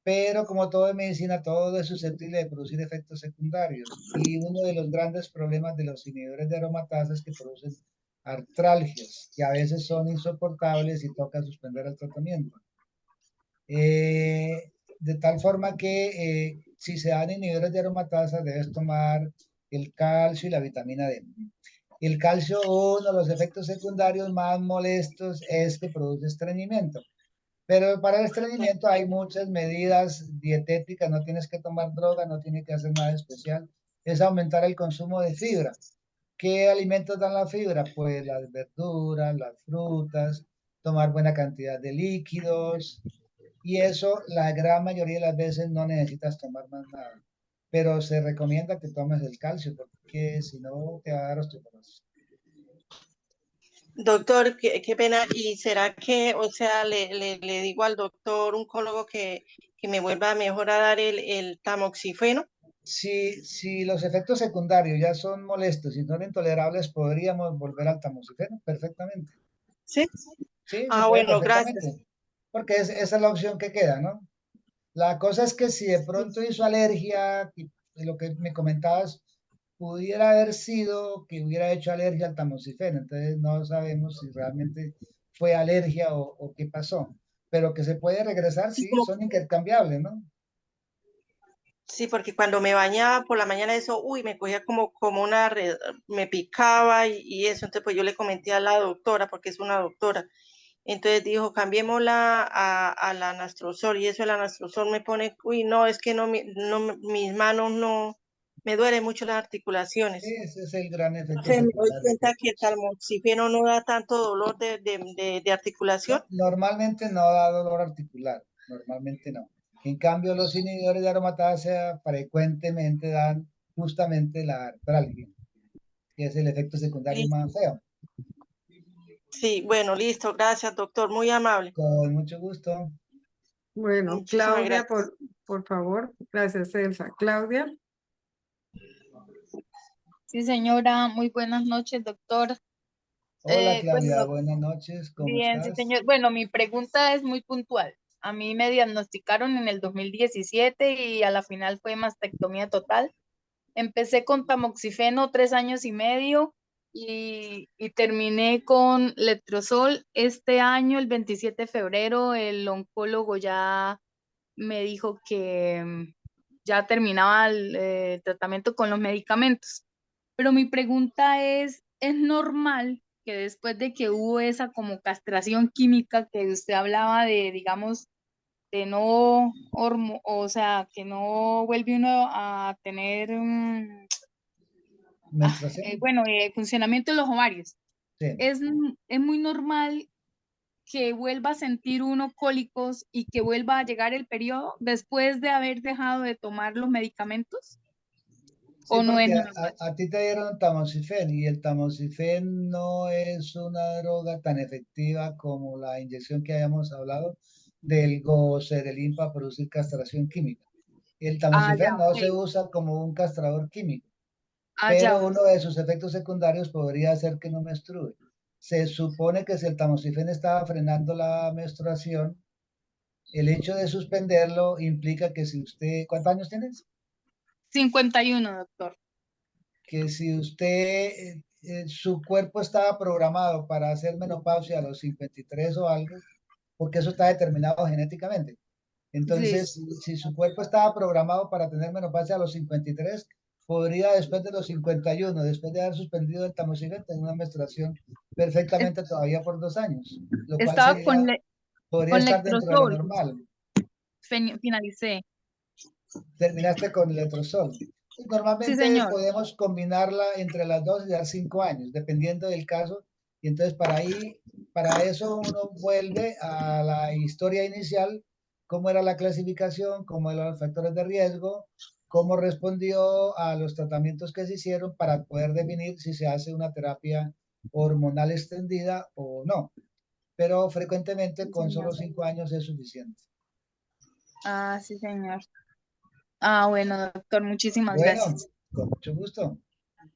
Pero como todo en medicina, todo es susceptible de producir efectos secundarios. Y uno de los grandes problemas de los inhibidores de aromatasa es que producen artralgias, que a veces son insoportables y toca suspender el tratamiento. De tal forma que si se dan inhibidores de aromatasa, debes tomar el calcio y la vitamina D. El calcio, uno de los efectos secundarios más molestos es que produce estreñimiento. Pero para el estreñimiento hay muchas medidas dietéticas, no tienes que tomar droga, no tienes que hacer nada especial. Es aumentar el consumo de fibra. ¿Qué alimentos dan la fibra? Pues las verduras, las frutas, tomar buena cantidad de líquidos, y eso la gran mayoría de las veces no necesitas tomar más nada. Pero se recomienda que tomes el calcio, porque si no te va a dar osteoporosis. Doctor, qué pena. ¿Y será que, o sea, le digo al doctor oncólogo que me vuelva mejor a dar el tamoxifeno? Si los efectos secundarios ya son molestos y son intolerables, podríamos volver al tamoxifeno perfectamente. Sí. Sí, se Ah, puede bueno, gracias. perfectamente, porque esa es la opción que queda, ¿no? La cosa es que si de pronto hizo alergia, y lo que me comentabas, pudiera haber sido que hubiera hecho alergia al tamoxifeno, entonces no sabemos si realmente fue alergia o qué pasó, pero que se puede regresar, Sí, sí, son intercambiables, ¿no? sí, porque cuando me bañaba por la mañana, eso, uy, me cogía como una red, me picaba y eso. Entonces, pues yo le comenté a la doctora, porque es una doctora. Entonces dijo, cambiémosla a la anastrozol, y eso el anastrozol me pone, uy, no, es que no, mis manos no, me duelen mucho las articulaciones. Ese es el gran efecto Entonces me doy secundario. cuenta que el tamoxifeno no da tanto dolor de articulación. Normalmente no da dolor articular, normalmente no. En cambio, los inhibidores de aromatasa frecuentemente dan justamente la artralgia, que es el efecto secundario Listo. más feo. Sí, bueno, listo, gracias, doctor, muy amable. Con mucho gusto. Bueno, Muchísimas Claudia, gracias. por favor. Gracias, Elsa. Claudia. Sí, señora, muy buenas noches, doctor. Hola Claudia, Bueno, buenas noches, ¿cómo bien, sí, estás? señor. Bueno, mi pregunta es muy puntual. A mí me diagnosticaron en el 2017 y a la final fue mastectomía total. Empecé con tamoxifeno 3 años y medio y terminé con letrozol. Este año, el 27 de febrero, el oncólogo ya me dijo que ya terminaba el tratamiento con los medicamentos. Pero mi pregunta ¿es normal que después de que hubo esa como castración química que usted hablaba de, digamos, de no, o sea, que no vuelve uno a tener, ¿Menstruación? bueno, funcionamiento de los ovarios? Sí. Es muy normal que vuelva a sentir uno cólicos y que vuelva a llegar el periodo después de haber dejado de tomar los medicamentos, Sí, ¿o no es porque normal? a ti te dieron tamoxifen y el tamoxifen no es una droga tan efectiva como la inyección que hayamos hablado del goserelin para producir castración química. El Ah, ya, tamoxifen no se ok. usa como un castrador químico, Ah, ya, pero uno de sus efectos secundarios podría ser que no menstrue. Se supone que si el tamoxifen estaba frenando la menstruación, el hecho de suspenderlo implica que si usted, ¿cuántos años tienes? 51, doctor. Que si usted, su cuerpo estaba programado para hacer menopausia a los 53 o algo, porque eso está determinado genéticamente. Sí. Entonces, si su cuerpo estaba programado para tener menopausia a los 53, podría después de los 51, después de haber suspendido el tamoxifen, tener una menstruación Es- perfectamente todavía por 2 años, lo cual Estaba sería, podría con estar dentro de lo letrozol, normal. finalicé. Terminaste con letrozol. Y Sí, normalmente señor. podemos combinarla entre las dos y dar 5 años, dependiendo del caso. Y entonces para eso uno vuelve a la historia inicial, cómo era la clasificación, cómo eran los factores de riesgo, cómo respondió a los tratamientos que se hicieron para poder definir si se hace una terapia hormonal extendida o no. Pero frecuentemente Sí, con señor. solo 5 años es suficiente. Ah, sí, señor. Ah, bueno, doctor, muchísimas Bueno, gracias. con mucho gusto.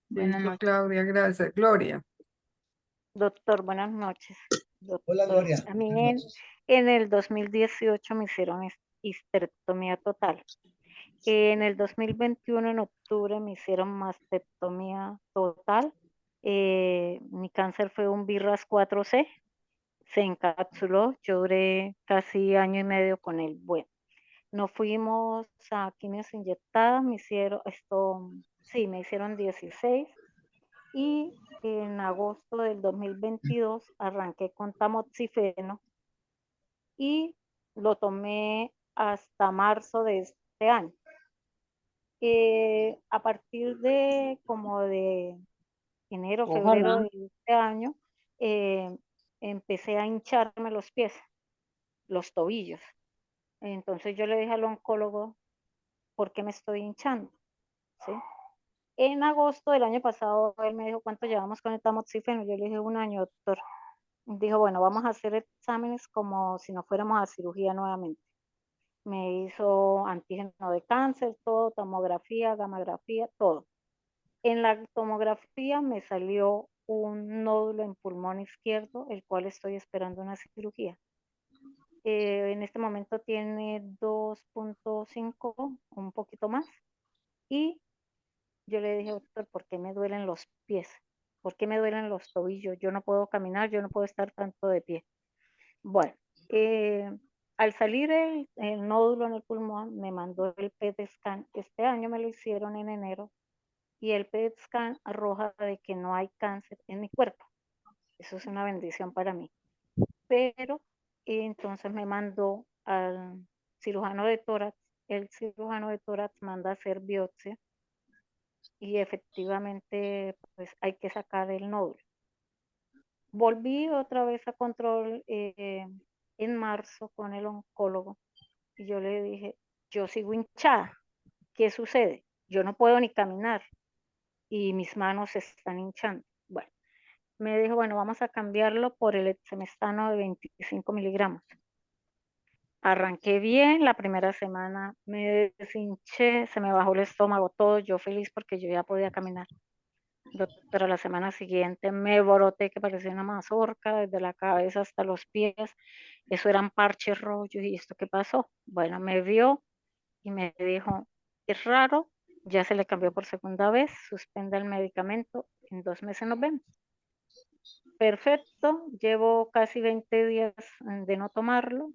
Buenas Listo, noches. Claudia, gracias. Gloria. Doctor, buenas noches. Hola Doctor, Gloria, a buenas mí noches. en el 2018 me hicieron histerectomía total. En el 2021, en octubre, me hicieron mastectomía total. Mi cáncer fue un BRAF 4C, se encapsuló, yo duré casi año y medio con él. Bueno, nos fuimos a quimios inyectadas, me hicieron esto, sí, me hicieron 16 y en agosto del 2022 arranqué con tamoxifeno y lo tomé hasta marzo de este año. A partir de como de enero, febrero Ojalá. de este año, empecé a hincharme los pies, los tobillos. Entonces yo le dije al oncólogo, ¿por qué me estoy hinchando? ¿Sí? En agosto del año pasado, él me dijo, ¿cuánto llevamos con el tamoxifeno? Yo le dije, 1 año, doctor. Dijo, bueno, vamos a hacer exámenes como si nos fuéramos a cirugía nuevamente. Me hizo antígeno de cáncer, todo, tomografía, gamografía, todo. En la tomografía me salió un nódulo en pulmón izquierdo, el cual estoy esperando una cirugía. En este momento tiene 2.5, un poquito más. Y yo le dije, doctor, ¿por qué me duelen los pies? ¿Por qué me duelen los tobillos? Yo no puedo caminar, yo no puedo estar tanto de pie. Bueno, al salir el nódulo en el pulmón, me mandó el PET scan. Este año me lo hicieron en enero y el PET scan arroja de que no hay cáncer en mi cuerpo. Eso es una bendición para mí. Pero entonces me mandó al cirujano de tórax. El cirujano de tórax manda a hacer biopsia y efectivamente pues hay que sacar el nódulo. Volví otra vez a control en marzo con el oncólogo y yo le dije, yo sigo hinchada, ¿qué sucede? Yo no puedo ni caminar y mis manos se están hinchando. Bueno, me dijo, bueno, vamos a cambiarlo por el exemestano de 25 miligramos. Arranqué bien, la primera semana me deshinché, se me bajó el estómago, todo, yo feliz porque yo ya podía caminar. Pero la semana siguiente me broté que parecía una mazorca, desde la cabeza hasta los pies. Eso eran parches rojos. ¿Y esto qué pasó? Bueno, me vio y me dijo, es raro, ya se le cambió por segunda vez, suspenda el medicamento, en 2 meses nos vemos. Perfecto, llevo casi 20 días de no tomarlo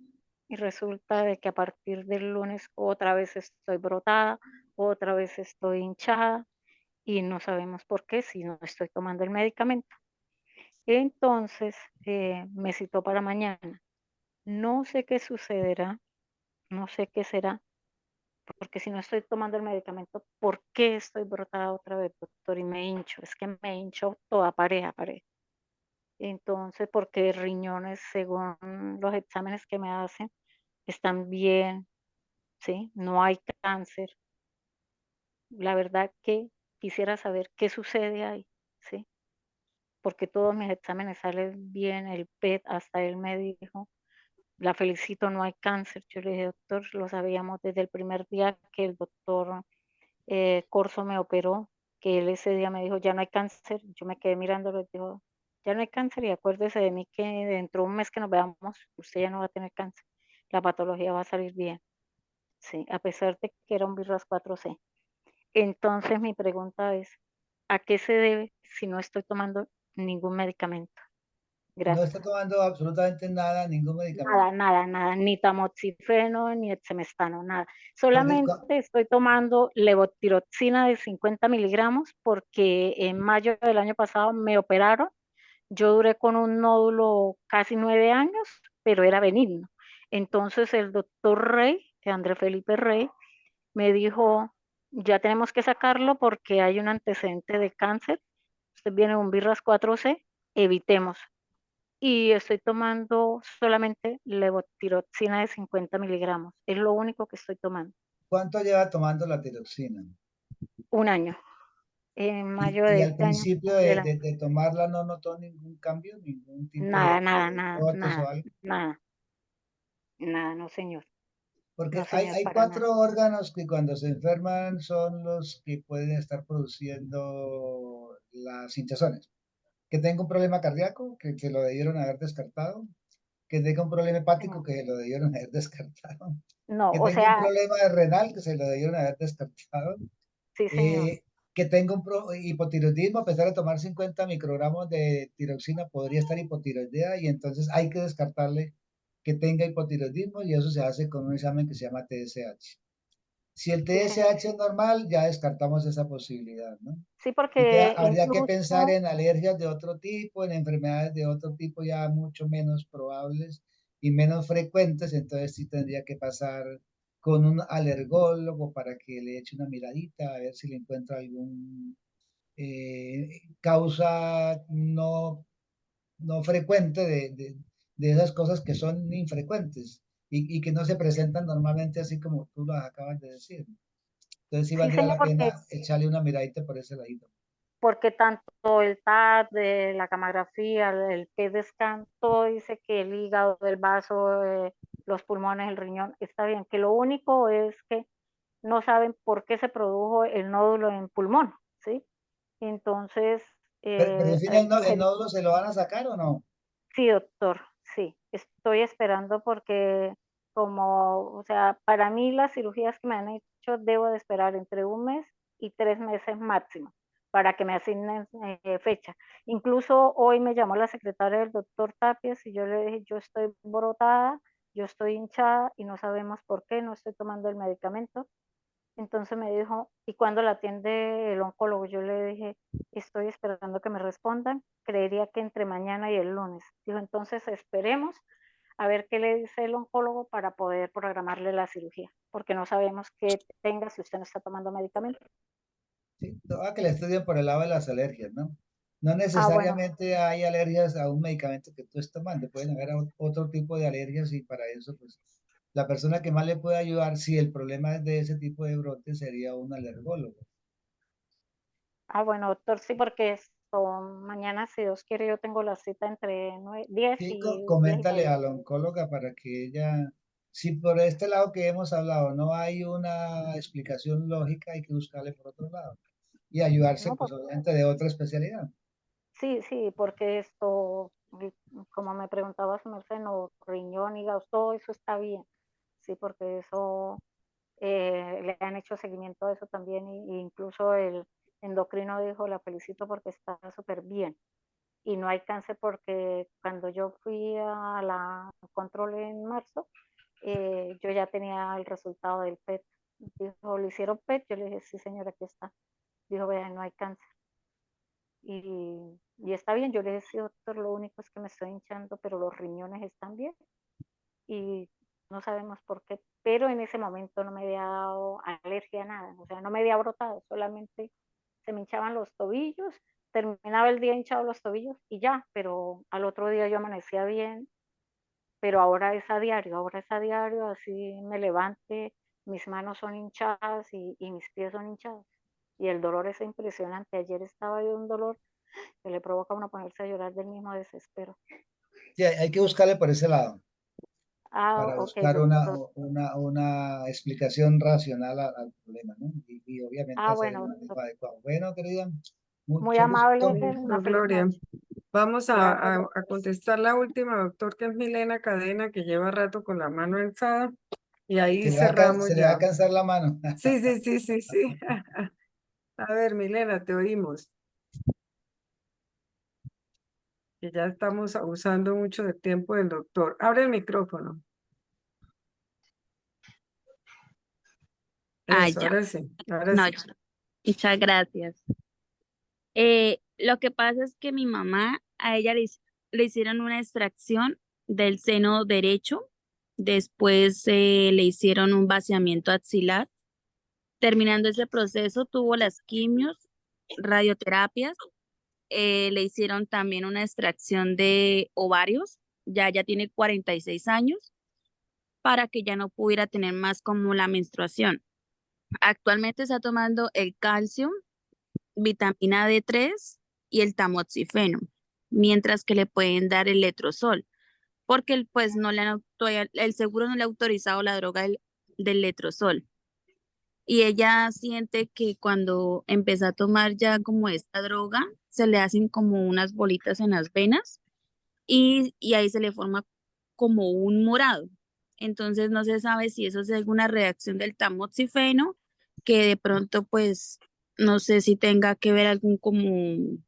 y resulta de que a partir del lunes otra vez estoy brotada, otra vez estoy hinchada y no sabemos por qué si no estoy tomando el medicamento. Entonces me citó para mañana. No sé qué sucederá, no sé qué será, porque si no estoy tomando el medicamento, ¿por qué estoy brotada otra vez, doctor? Y me hincho, es que me hincho toda pareja. Entonces, porque riñones, según los exámenes que me hacen, están bien, ¿sí? No hay cáncer. La verdad que quisiera saber qué sucede ahí, ¿sí? Porque todos mis exámenes salen bien, el PET, hasta él me dijo, la felicito, no hay cáncer. Yo le dije, doctor, lo sabíamos desde el primer día que el doctor Corso me operó, que él ese día me dijo, ya no hay cáncer. Yo me quedé mirándolo y dijo, ya no hay cáncer y acuérdese de mí que dentro de un mes que nos veamos, usted ya no va a tener cáncer. La patología va a salir bien. Sí, a pesar de que era un virus 4C. Entonces mi pregunta es, ¿a qué se debe si no estoy tomando ningún medicamento? No Gracias. está tomando absolutamente nada, ningún medicamento. Nada, ni tamoxifeno, ni exemestano, nada. Porque Solamente estoy tomando levotiroxina de 50 miligramos porque en mayo del año pasado me operaron. Yo duré con un nódulo casi 9 años, pero era benigno. Entonces el doctor Rey, André Felipe Rey, me dijo, ya tenemos que sacarlo porque hay un antecedente de cáncer. Usted viene un virus 4C, evitemos. Y estoy tomando solamente levotiroxina de 50 miligramos. Es lo único que estoy tomando. ¿cuánto lleva tomando la tiroxina? 1 año. En mayo Y de al este año principio cumplí el año. de tomarla no notó ningún cambio, ningún tipo de Nada, brotes o algo. nada, no señor, Porque no señor, hay para nada. 4 órganos que cuando se enferman son los que pueden estar produciendo las hinchazones. Que tenga un problema cardíaco, que se lo debieron haber descartado. Que tenga un problema hepático, No, que se lo debieron haber descartado. no, Que o tenga un sea, problema renal, que se lo debieron haber descartado. sí señor. Que tenga un hipotiroidismo, a pesar de tomar 50 microgramos de tiroxina, podría estar hipotiroidea y entonces hay que descartarle que tenga hipotiroidismo y eso se hace con un examen que se llama TSH. Si el Sí señor. TSH es normal, ya descartamos esa posibilidad, ¿no? Sí, Entonces porque habría que pensar incluso, en alergias de otro tipo, en enfermedades de otro tipo ya mucho menos probables y menos frecuentes, entonces sí tendría que pasar con un alergólogo para que le eche una miradita a ver si le encuentra algún causa no frecuente de esas cosas que son infrecuentes y que no se presentan normalmente así como tú las acabas de decir. Entonces sí sí valdría señor, la pena echarle una miradita por ese ladito. porque tanto el TAC, de la camografía, el PET scan, todo dice que el hígado, el vaso, los pulmones, el riñón, está bien, que lo único es que no saben por qué se produjo el nódulo en pulmón, ¿sí? Entonces, Pero al fin el el sugerir, nódulo se lo van a sacar o no? sí, doctor, sí, estoy esperando porque como, o sea, para mí las cirugías que me han hecho debo de esperar entre 1 mes y 3 meses máximo para que me asignen fecha. Incluso hoy me llamó la secretaria del doctor Tapias y yo le dije, yo estoy brotada, yo estoy hinchada y no sabemos por qué, no estoy tomando el medicamento. Entonces me dijo, ¿y cuándo la atiende el oncólogo? Yo le dije, estoy esperando que me respondan, creería que entre mañana y el lunes. Dijo, entonces esperemos a ver qué le dice el oncólogo para poder programarle la cirugía, porque no sabemos qué tenga si usted no está tomando medicamento. Sí, toca que le estudien por el lado de las alergias, ¿no? No Ah, bueno, necesariamente hay alergias a un medicamento que tú estés tomando, pueden haber otro tipo de alergias y para eso, pues, la persona que más le puede ayudar, si el problema es de ese tipo de brote, sería un alergólogo. bueno, doctor, sí, porque esto, mañana, si Dios quiere, yo tengo la cita entre 10 Sí, y 10 y coméntale media. a la oncóloga para que ella Si por este lado que hemos hablado no hay una explicación lógica, hay que buscarle por otro lado y ayudarse, No, pues pues obviamente, de otra especialidad. sí, sí, porque esto, como me preguntaba su merced, no, riñón, hígado, todo eso está bien. Sí, porque eso le han hecho seguimiento a eso también, y incluso el endocrino dijo, la felicito porque está súper bien. Y no hay cáncer porque cuando yo fui a la control en marzo, yo ya tenía el resultado del PET. Dijo, ¿le hicieron PET? Yo le dije, sí, señora, aquí está. Dijo, vea, no hay cáncer. Y está bien. Yo le dije, sí, doctor, lo único es que me estoy hinchando, pero los riñones están bien. Y no sabemos por qué, pero en ese momento no me había dado alergia a nada, o sea, no me había brotado, solamente se me hinchaban los tobillos, terminaba el día hinchado los tobillos y ya, pero al otro día yo amanecía bien, pero ahora es a diario, así me levante, mis manos son hinchadas y mis pies son hinchados. Y el dolor es impresionante. Ayer estaba yo un dolor que le provoca a uno ponerse a llorar del mismo desespero. Sí, hay que buscarle por ese lado Ah, para ok, buscar doctor. una explicación racional al problema, ¿no? Y obviamente Ah, hacer el bueno, manejo adecuado. Bueno, querida, muy mucho amable, gusto. una Listo, feliz Gloria. noche. Vamos Gracias, a contestar la última, doctor, que es Milena Cadena, que lleva rato con la mano alzada. Y ahí cerramos Se le va a ya. cansar la mano. Sí, sí, sí, sí, sí. A ver, Milena, te oímos. Que ya estamos abusando mucho del tiempo del doctor. Abre el micrófono. Eso, Ya. ahora sí, ahora No, sí. muchas gracias. Lo que pasa es que mi mamá, a ella le hicieron una extracción del seno derecho, después le hicieron un vaciamiento axilar. Terminando ese proceso, tuvo las quimios, radioterapias, le hicieron también una extracción de ovarios, ya tiene 46 años, para que ya no pudiera tener más como la menstruación. Actualmente está tomando el calcio, vitamina D3 y el tamoxifeno, mientras que le pueden dar el letrozol, porque pues no le han, el seguro no le ha autorizado la droga del letrozol. Y ella siente que cuando empezó a tomar ya como esta droga, se le hacen como unas bolitas en las venas y ahí se le forma como un morado. Entonces no se sabe si eso es alguna reacción del tamoxifeno, que de pronto pues no sé si tenga que ver algún como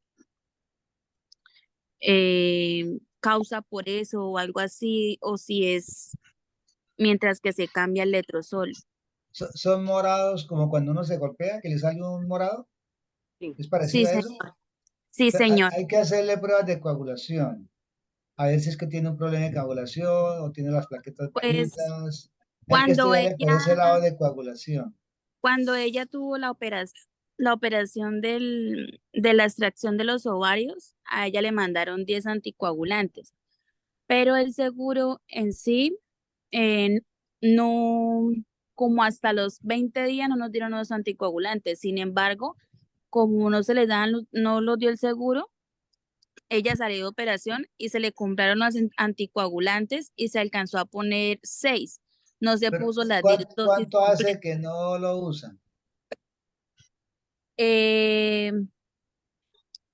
causa por eso o algo así, o si es mientras que se cambia el letrozol. Son morados como cuando uno se golpea, que le sale un morado. ¿Es Sí, parecido a eso? señor. Sí, O sea, señor. hay que hacerle pruebas de coagulación. A ver si es que tiene un problema de coagulación o tiene las plaquetas Pues bajitas. Hay que cuando estudiarle por ese ella, lado de coagulación. cuando ella tuvo la operación de la extracción de los ovarios, a ella le mandaron 10 anticoagulantes, pero el seguro en sí eh, no, como hasta los 20 días no nos dieron los anticoagulantes. Sin embargo, como no se les dan, no los dio el seguro, ella salió de operación y se le compraron los anticoagulantes y se alcanzó a poner 6. No se Pero, puso las 10 dosis ¿cuánto hace completas. que no lo usan? Eh,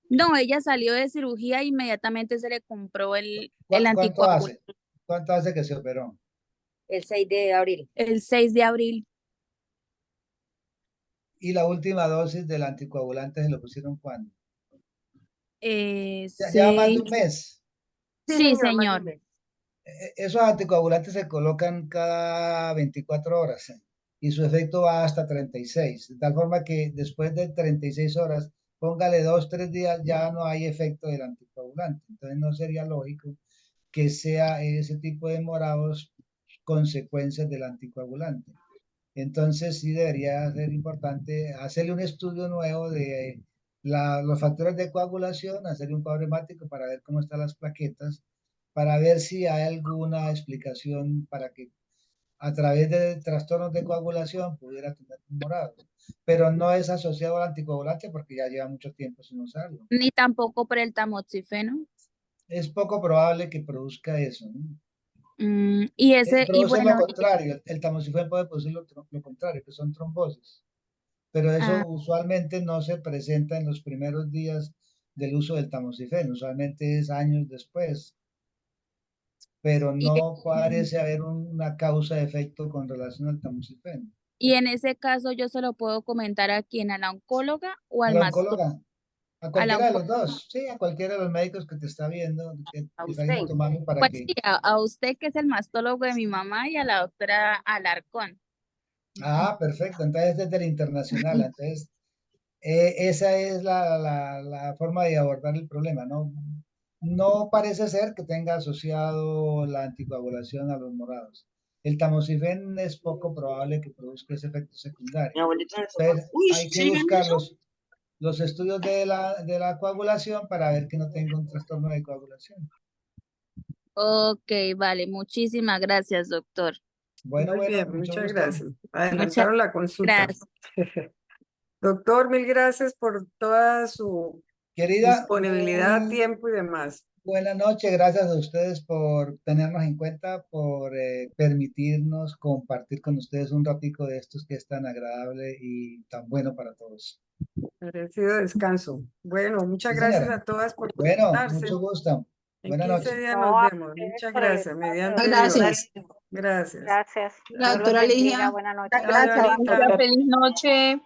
no, ella salió de cirugía e inmediatamente se le compró el ¿Cuánto anticoagulante hace? ¿Cuánto hace que se operó? el 6 de abril. El 6 de abril. ¿Y la última dosis del anticoagulante se lo pusieron cuándo? Ya más de 6. un mes. Sí, señor. Esos anticoagulantes se colocan cada 24 horas, y su efecto va hasta 36, de tal forma que después de 36 horas, póngale 2, 3 días, ya no hay efecto del anticoagulante. Entonces no sería lógico que sea ese tipo de morados consecuencias del anticoagulante. Entonces sí debería ser importante hacerle un estudio nuevo de los factores de coagulación, hacerle un cuadro hemático para ver cómo están las plaquetas, para ver si hay alguna explicación para que a través de trastornos de coagulación pudiera tener un morado. Pero no es asociado al anticoagulante porque ya lleva mucho tiempo sin usarlo. Ni tampoco por el tamoxifeno. Es poco probable que produzca eso, ¿no? Y ese, y Produce bueno, lo contrario, el tamoxifeno puede producir lo contrario, que son trombosis. Pero eso usualmente no se presenta en los primeros días del uso del tamoxifeno, usualmente es años después, pero y, no parece haber una causa-efecto con relación al tamoxifeno. y en ese caso yo se lo puedo comentar a quién, a la oncóloga o A al la mastólogo, oncóloga, a a la cualquiera de los oncóloga, dos, sí, a cualquiera de los médicos que te está viendo, que a está viendo usted. tu mami para Pues que... sí, a usted que es el mastólogo de mi mamá y a la doctora Alarcón. Ah, perfecto, entonces desde el internacional, entonces esa es la forma de abordar el problema, ¿no? No parece ser que tenga asociado la anticoagulación a los morados. El tamoxifeno es poco probable que produzca ese efecto secundario. Pero hay que buscar los estudios de la coagulación para ver que no tenga un trastorno de coagulación. Ok, vale, muchísimas gracias, doctor. Bueno, Muy bien, mucho muchas gusto. gracias. Muchas Adelantaron la consulta. gracias. Doctor, mil gracias por toda su Querida, disponibilidad, tiempo y demás. buenas noches, gracias a ustedes por tenernos en cuenta, por permitirnos compartir con ustedes un ratico de estos que es tan agradable y tan bueno para todos. Merecido descanso. Bueno, muchas Sí, gracias señora. a todas por Bueno, conectarse. mucho gusto. En Buenas 15 noches. días No, nos a vemos. ustedes Muchas por el gracias. espacio. Mediante Dios. Gracias. Gracias. Gracias. La Dios los doctora bendiga. Ligia. Buenas noches. Gracias, Señorita. Ligia, feliz noche.